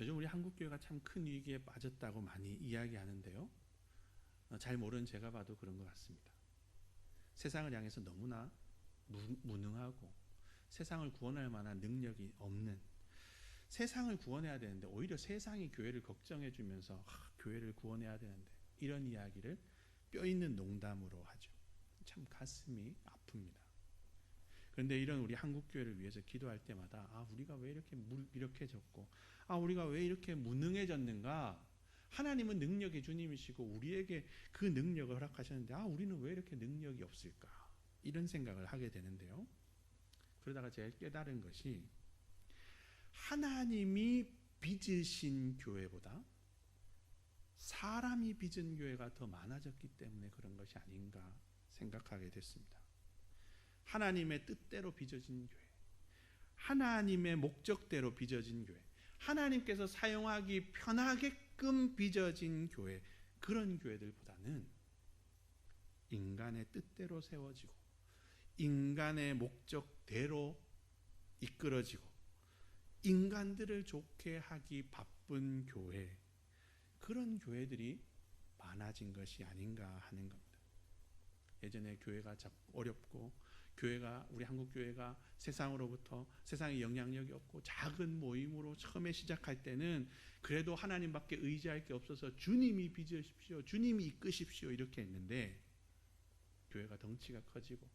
요즘 우리 한국교회가 참 큰 위기에 빠졌다고 많이 이야기하는데요, 잘 모르는 제가 봐도 그런 것 같습니다. 세상을 향해서 너무나 무능하고 세상을 구원할 만한 능력이 없는, 세상을 구원해야 되는데 오히려 세상이 교회를 걱정해 주면서 교회를 구원해야 되는데 이런 이야기를 뼈있는 농담으로 하죠. 참 가슴이 아픕니다. 그런데 이런 우리 한국교회를 위해서 기도할 때마다 우리가 왜 이렇게 무력해졌고 우리가 왜 이렇게 무능해졌는가, 하나님은 능력의 주님이시고 우리에게 그 능력을 허락하셨는데 우리는 왜 이렇게 능력이 없을까? 이런 생각을 하게 되는데요. 그러다가 제가 깨달은 것이 하나님이 빚으신 교회보다 사람이 빚은 교회가 더 많아졌기 때문에 그런 것이 아닌가 생각하게 됐습니다. 하나님의 뜻대로 빚어진 교회, 하나님의 목적대로 빚어진 교회, 하나님께서 사용하기 편하게끔 빚어진 교회, 그런 교회들보다는 인간의 뜻대로 세워지고 인간의 목적대로 이끌어지고 인간들을 좋게 하기 바쁜 교회, 그런 교회들이 많아진 것이 아닌가 하는 겁니다. 예전에 교회가 어렵고 교회가 우리 한국 교회가 세상으로부터 세상에 영향력이 없고 작은 모임으로 처음에 시작할 때는 그래도 하나님밖에 의지할 게 없어서 주님이 빚으십시오, 주님이 이끄십시오 이렇게 했는데 교회가 덩치가 커지고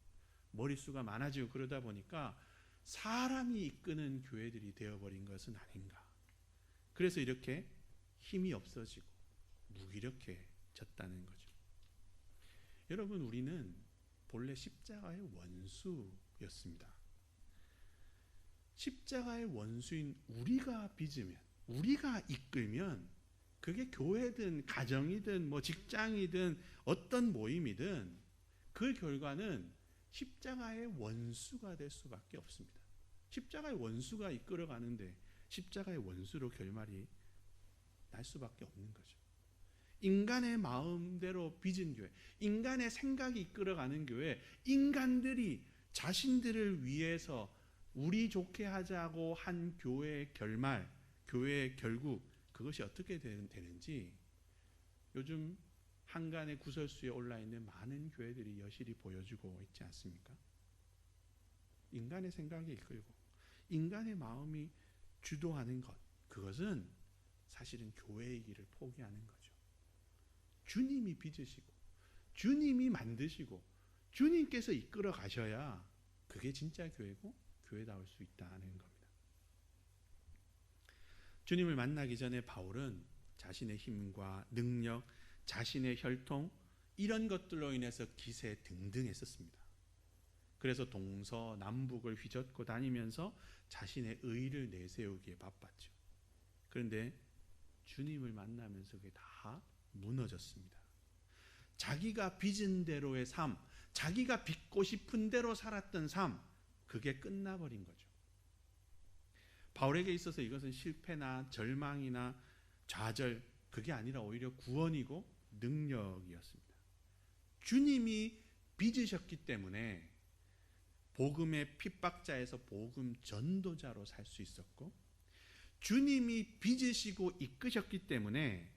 머릿수가 많아지고 그러다 보니까 사람이 이끄는 교회들이 되어버린 것은 아닌가. 그래서 이렇게 힘이 없어지고 무기력해졌다는 거죠. 여러분, 우리는 본래 십자가의 원수였습니다. 십자가의 원수인 우리가 빚으면, 우리가 이끌면, 그게 교회든 가정이든 직장이든 어떤 모임이든 그 결과는 십자가의 원수가 될 수밖에 없습니다. 십자가의 원수가 이끌어가는데 십자가의 원수로 결말이 날 수밖에 없는 거죠. 인간의 마음대로 빚은 교회, 인간의 생각이 이끌어가는 교회, 인간들이 자신들을 위해서 우리 좋게 하자고 한 교회의 결말, 교회의 결국, 그것이 어떻게 되는지 요즘 한간의 구설수에 올라있는 많은 교회들이 여실히 보여주고 있지 않습니까? 인간의 생각이 이끌고 인간의 마음이 주도하는 것, 그것은 사실은 교회의 길을 포기하는 거죠. 주님이 빚으시고 주님이 만드시고 주님께서 이끌어 가셔야 그게 진짜 교회고 교회다울 수 있다는 겁니다. 주님을 만나기 전에 바울은 자신의 힘과 능력, 자신의 혈통, 이런 것들로 인해서 기세 등등했었습니다. 그래서 동서남북을 휘젓고 다니면서 자신의 의를 내세우기에 바빴죠. 그런데 주님을 만나면서 그게 다 무너졌습니다. 자기가 빚은 대로의 삶, 자기가 빚고 싶은 대로 살았던 삶, 그게 끝나버린 거죠. 바울에게 있어서 이것은 실패나 절망이나 좌절, 그게 아니라 오히려 구원이고 능력이었습니다. 주님이 빚으셨기 때문에 복음의 핍박자에서 복음 전도자로 살 수 있었고, 주님이 빚으시고 이끄셨기 때문에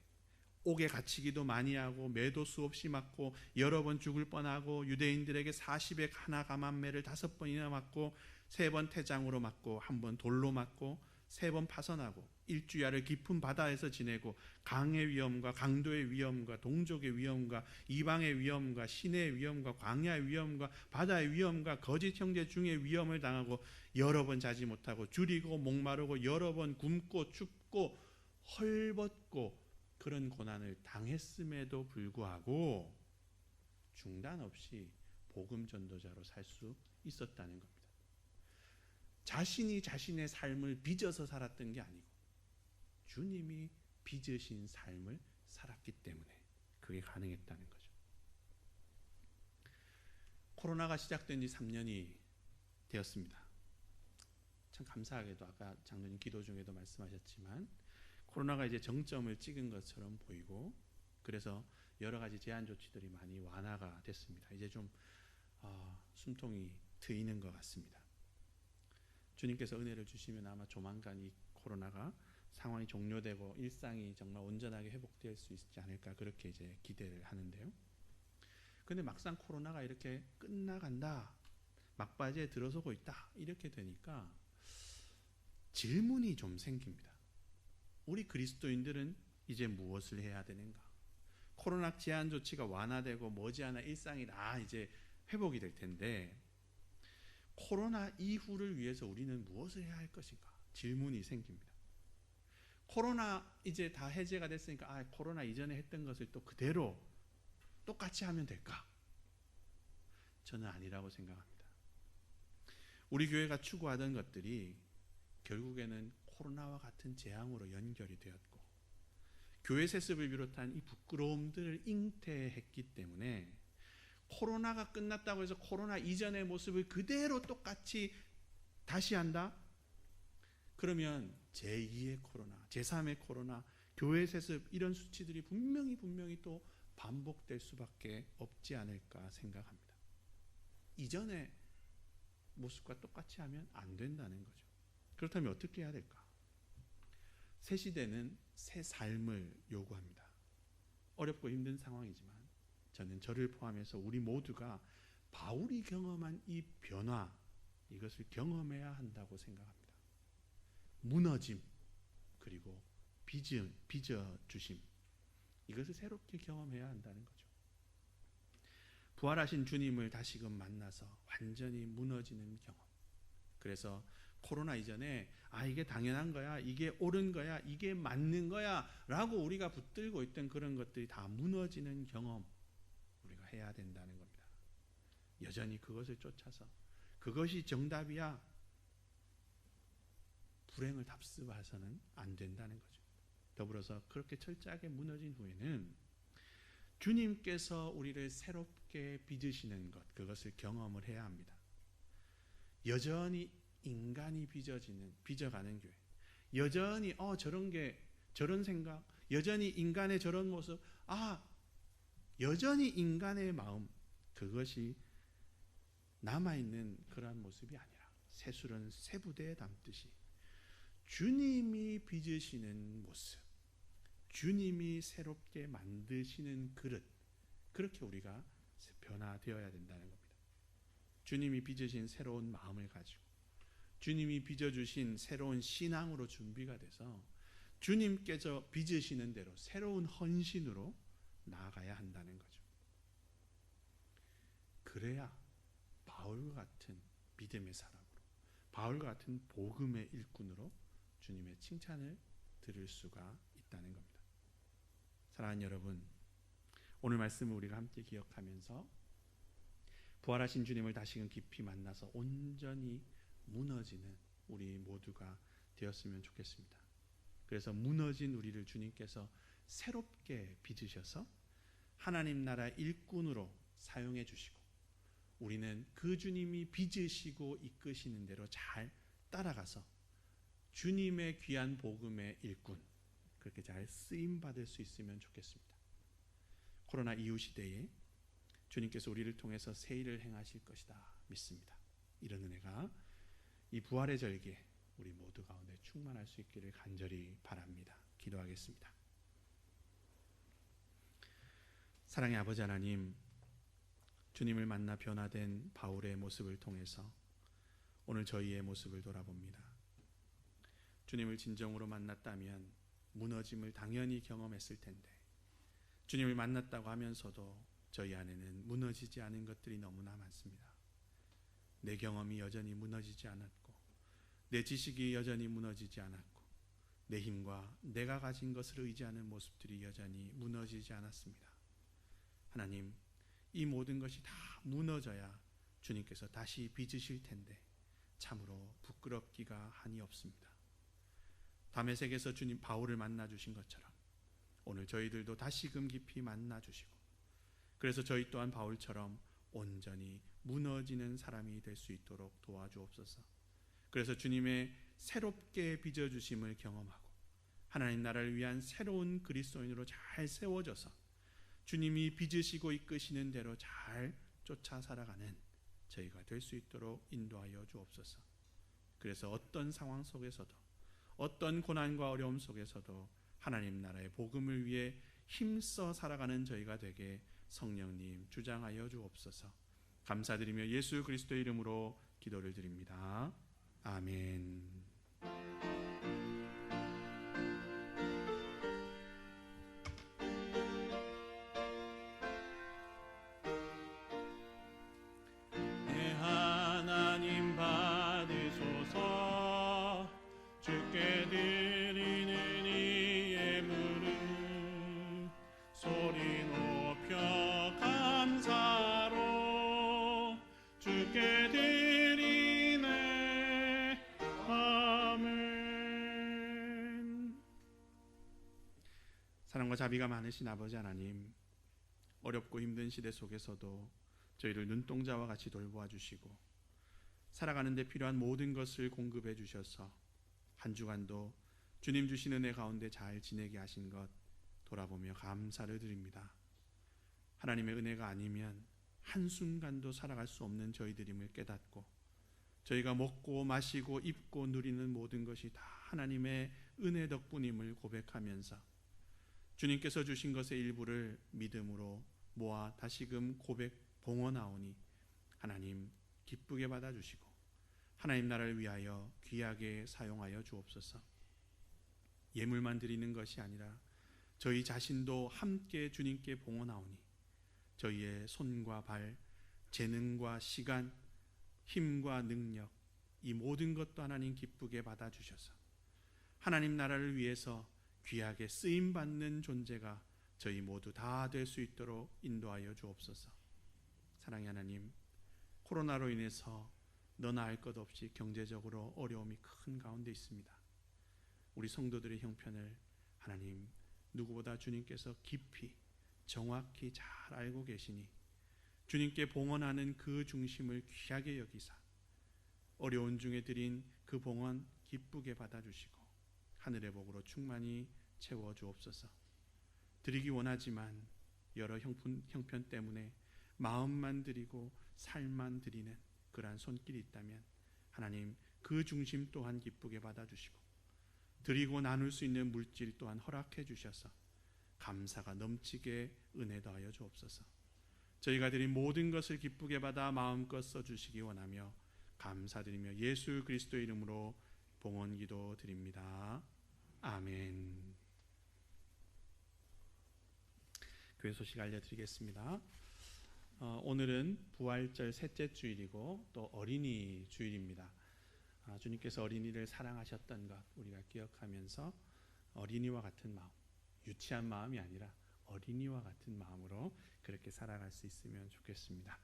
옥에 갇히기도 많이 하고 매도 수없이 맞고 여러 번 죽을 뻔하고 유대인들에게 40에 하나 감한매를 5번이나 맞고 3번 태장으로 맞고 1번 돌로 맞고 3번 파선하고 일주야를 깊은 바다에서 지내고 강의 위험과 강도의 위험과 동족의 위험과 이방의 위험과 신의 위험과 광야의 위험과 바다의 위험과 거짓 형제 중의 위험을 당하고 여러 번 자지 못하고 줄이고 목마르고 여러 번 굶고 춥고 헐벗고 그런 고난을 당했음에도 불구하고 중단 없이 복음 전도자로 살 수 있었다는 겁니다. 자신이 자신의 삶을 빚어서 살았던 게 아니고 주님이 빚으신 삶을 살았기 때문에 그게 가능했다는 거죠. 코로나가 시작된 지 3년이 되었습니다. 참 감사하게도 아까 장로님 기도 중에도 말씀하셨지만 코로나가 이제 정점을 찍은 것처럼 보이고, 그래서 여러 가지 제한 조치들이 많이 완화가 됐습니다. 이제 좀 숨통이 트이는 것 같습니다. 주님께서 은혜를 주시면 아마 조만간 이 코로나가 상황이 종료되고 일상이 정말 온전하게 회복될 수 있지 않을까, 그렇게 이제 기대를 하는데요. 근데 막상 코로나가 이렇게 끝나간다, 막바지에 들어서고 있다, 이렇게 되니까 질문이 좀 생깁니다. 우리 그리스도인들은 이제 무엇을 해야 되는가? 코로나 제한 조치가 완화되고 머지않아 일상이 다 이제 회복이 될 텐데 코로나 이후를 위해서 우리는 무엇을 해야 할 것인가? 질문이 생깁니다. 코로나 이제 다 해제가 됐으니까 코로나 이전에 했던 것을 또 그대로 똑같이 하면 될까? 저는 아니라고 생각합니다. 우리 교회가 추구하던 것들이 결국에는 코로나와 같은 재앙으로 연결이 되었고, 교회 세습을 비롯한 이 부끄러움들을 잉태했기 때문에 코로나가 끝났다고 해서 코로나 이전의 모습을 그대로 똑같이 다시 한다? 그러면 제2의 코로나, 제3의 코로나, 교회 세습 이런 수치들이 분명히 또 반복될 수밖에 없지 않을까 생각합니다. 이전의 모습과 똑같이 하면 안 된다는 거죠. 그렇다면 어떻게 해야 될까? 새 시대는 새 삶을 요구합니다. 어렵고 힘든 상황이지만 저는 저를 포함해서 우리 모두가 바울이 경험한 이 변화, 이것을 경험해야 한다고 생각합니다. 무너짐, 그리고 빚어주심, 이것을 새롭게 경험해야 한다는 거죠. 부활하신 주님을 다시금 만나서 완전히 무너지는 경험. 그래서 코로나 이전에 이게 당연한 거야, 이게 옳은 거야, 이게 맞는 거야 라고 우리가 붙들고 있던 그런 것들이 다 무너지는 경험 우리가 해야 된다는 겁니다. 여전히 그것을 쫓아서 그것이 정답이야, 불행을 답습해서는 안 된다는 거죠. 더불어서 그렇게 철저하게 무너진 후에는 주님께서 우리를 새롭게 빚으시는 것, 그것을 경험을 해야 합니다. 여전히 인간이 빚어가는 교회, 여전히 저런 생각, 여전히 인간의 저런 모습, 여전히 인간의 마음, 그것이 남아있는 그러한 모습이 아니라 새술은 새 부대에 담듯이 주님이 빚으시는 모습, 주님이 새롭게 만드시는 그릇, 그렇게 우리가 변화되어야 된다는 겁니다. 주님이 빚으신 새로운 마음을 가지고, 주님이 빚어주신 새로운 신앙으로 준비가 돼서 주님께서 빚으시는 대로 새로운 헌신으로 나아가야 한다는 거죠. 그래야 바울과 같은 믿음의 사람으로, 바울과 같은 복음의 일꾼으로 주님의 칭찬을 들을 수가 있다는 겁니다. 사랑하는 여러분, 오늘 말씀을 우리가 함께 기억하면서 부활하신 주님을 다시금 깊이 만나서 온전히 무너지는 우리 모두가 되었으면 좋겠습니다. 그래서 무너진 우리를 주님께서 새롭게 빚으셔서 하나님 나라 일꾼으로 사용해 주시고, 우리는 그 주님이 빚으시고 이끄시는 대로 잘 따라가서 주님의 귀한 복음의 일꾼, 그렇게 잘 쓰임 받을 수 있으면 좋겠습니다. 코로나 이후 시대에 주님께서 우리를 통해서 새 일을 행하실 것이다 믿습니다. 이런 은혜가 이 부활의 절기에 우리 모두 가운데 충만할 수 있기를 간절히 바랍니다. 기도하겠습니다. 사랑의 아버지 하나님, 주님을 만나 변화된 바울의 모습을 통해서 오늘 저희의 모습을 돌아봅니다. 주님을 진정으로 만났다면 무너짐을 당연히 경험했을 텐데, 주님을 만났다고 하면서도 저희 안에는 무너지지 않은 것들이 너무나 많습니다. 내 경험이 여전히 무너지지 않았고, 내 지식이 여전히 무너지지 않았고, 내 힘과 내가 가진 것을 의지하는 모습들이 여전히 무너지지 않았습니다. 하나님, 이 모든 것이 다 무너져야 주님께서 다시 빚으실 텐데 참으로 부끄럽기가 한이 없습니다. 다메섹에서 주님 바울을 만나 주신 것처럼 오늘 저희들도 다시금 깊이 만나 주시고, 그래서 저희 또한 바울처럼 온전히 무너지는 사람이 될 수 있도록 도와주옵소서. 그래서 주님의 새롭게 빚어주심을 경험하고 하나님 나라를 위한 새로운 그리스도인으로 잘 세워져서 주님이 빚으시고 이끄시는 대로 잘 쫓아 살아가는 저희가 될 수 있도록 인도하여 주옵소서. 그래서 어떤 상황 속에서도, 어떤 고난과 어려움 속에서도 하나님 나라의 복음을 위해 힘써 살아가는 저희가 되게 성령님 주장하여 주옵소서. 감사드리며 예수 그리스도의 이름으로 기도를 드립니다. 아멘. 내 하나님 받으소서. 주께 드리는 이 사랑과 자비가 많으신 아버지 하나님, 어렵고 힘든 시대 속에서도 저희를 눈동자와 같이 돌보아 주시고 살아가는 데 필요한 모든 것을 공급해 주셔서 한 주간도 주님 주신 은혜 가운데 잘 지내게 하신 것 돌아보며 감사를 드립니다. 하나님의 은혜가 아니면 한순간도 살아갈 수 없는 저희들임을 깨닫고 저희가 먹고 마시고 입고 누리는 모든 것이 다 하나님의 은혜 덕분임을 고백하면서 주님께서 주신 것의 일부를 믿음으로 모아 다시금 고백 봉헌하오니 하나님 기쁘게 받아주시고 하나님 나라를 위하여 귀하게 사용하여 주옵소서. 예물만 드리는 것이 아니라 저희 자신도 함께 주님께 봉헌하오니 저희의 손과 발, 재능과 시간, 힘과 능력, 이 모든 것도 하나님 기쁘게 받아주셔서 하나님 나라를 위해서 귀하게 쓰임받는 존재가 저희 모두 다 될 수 있도록 인도하여 주옵소서. 사랑의 하나님, 코로나로 인해서 너나 할 것 없이 경제적으로 어려움이 큰 가운데 있습니다. 우리 성도들의 형편을 하나님 누구보다 주님께서 깊이 정확히 잘 알고 계시니 주님께 봉헌하는 그 중심을 귀하게 여기사 어려운 중에 드린 그 봉헌 기쁘게 받아주시고 하늘의 복으로 충만히 채워주옵소서. 드리기 원하지만 여러 형편 때문에 마음만 드리고 살만 드리는 그러한 손길이 있다면 하나님 그 중심 또한 기쁘게 받아주시고 드리고 나눌 수 있는 물질 또한 허락해 주셔서 감사가 넘치게 은혜 더하여 주옵소서. 저희가 드린 모든 것을 기쁘게 받아 마음껏 써주시기 원하며 감사드리며 예수 그리스도의 이름으로 봉헌기도 드립니다. 아멘. 교회 소식 알려드리겠습니다. 오늘은 부활절 셋째 주일이고 또 어린이 주일입니다. 주님께서 어린이를 사랑하셨던 것 우리가 기억하면서 어린이와 같은 마음, 유치한 마음이 아니라 어린이와 같은 마음으로 그렇게 살아갈 수 있으면 좋겠습니다.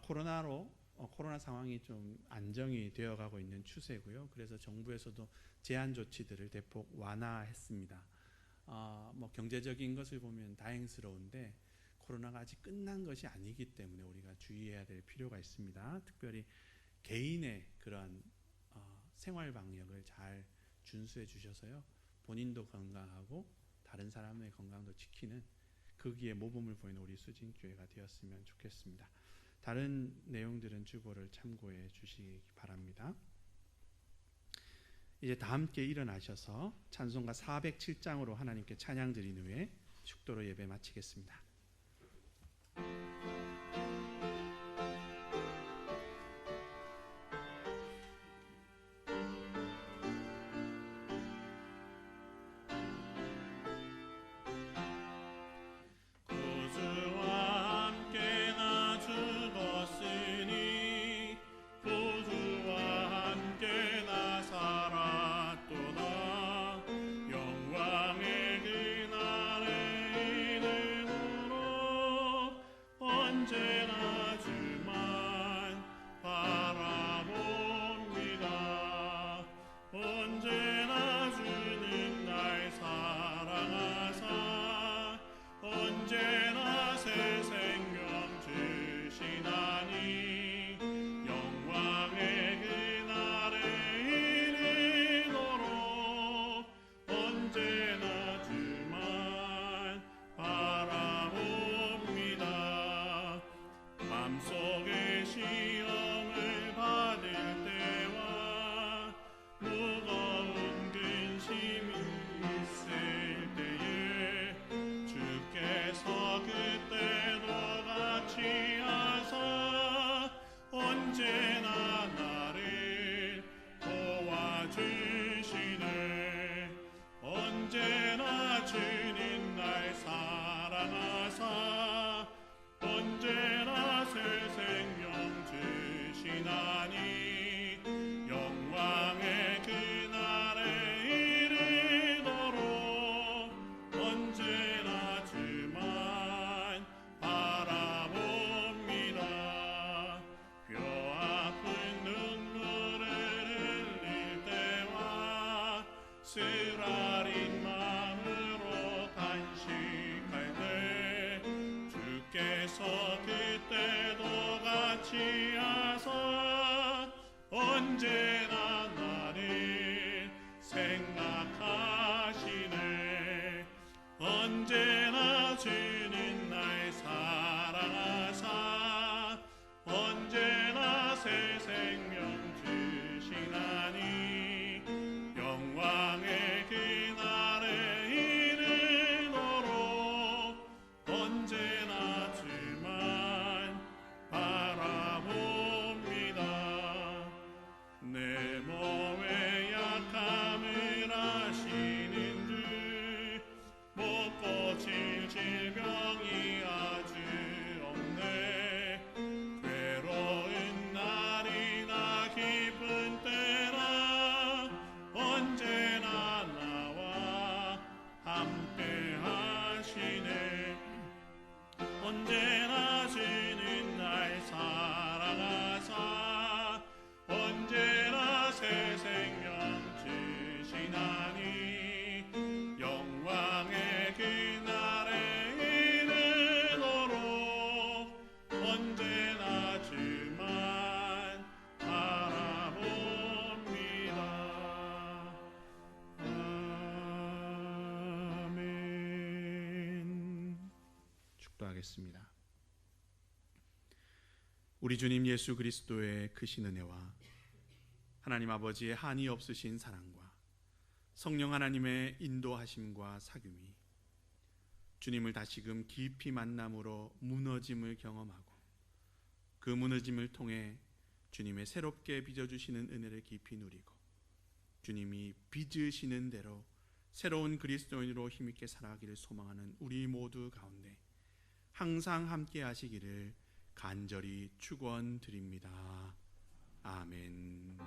코로나 상황이 좀 안정이 되어가고 있는 추세고요. 그래서 정부에서도 제한 조치들을 대폭 완화했습니다. 경제적인 것을 보면 다행스러운데 코로나가 아직 끝난 것이 아니기 때문에 우리가 주의해야 될 필요가 있습니다. 특별히 개인의 그런 생활 방역을 잘 준수해 주셔서요. 본인도 건강하고 다른 사람의 건강도 지키는 거기에 모범을 보이는 우리 수진교회가 되었으면 좋겠습니다. 다른 내용들은 주보를 참고해 주시기 바랍니다. 이제 다 함께 일어나셔서 찬송가 407장으로 하나님께 찬양 드린 후에 축도로 예배 마치겠습니다. 주께서 그때도 같이 하사 언제나 나를 생각하시네. 언제나 주는 날 사랑하사 언제나 새 생명 주시나니 영광의 그날에 이르도록 언제나 주만 바라봅니다. 내 몸의 약함을 아시는 주 못 고칠 질병이 아주 없네. 괴로운 날이나 기쁜 때나 언제나 나와 함께 하시네. 언제나 주는 날 사랑하사 언제나 새 생명 주시나니 영광의 그날에 이르도록 언제나 주만 바라봅니다. 아멘. 축도하겠습니다. 우리 주님 예수 그리스도의 크신 은혜와 하나님 아버지의 한이 없으신 사랑과 성령 하나님의 인도하심과 사귐이 주님을 다시금 깊이 만남으로 무너짐을 경험하고 그 무너짐을 통해 주님의 새롭게 빚어주시는 은혜를 깊이 누리고 주님이 빚으시는 대로 새로운 그리스도인으로 힘있게 살아가기를 소망하는 우리 모두 가운데 항상 함께 하시기를 간절히 축원드립니다. 아멘.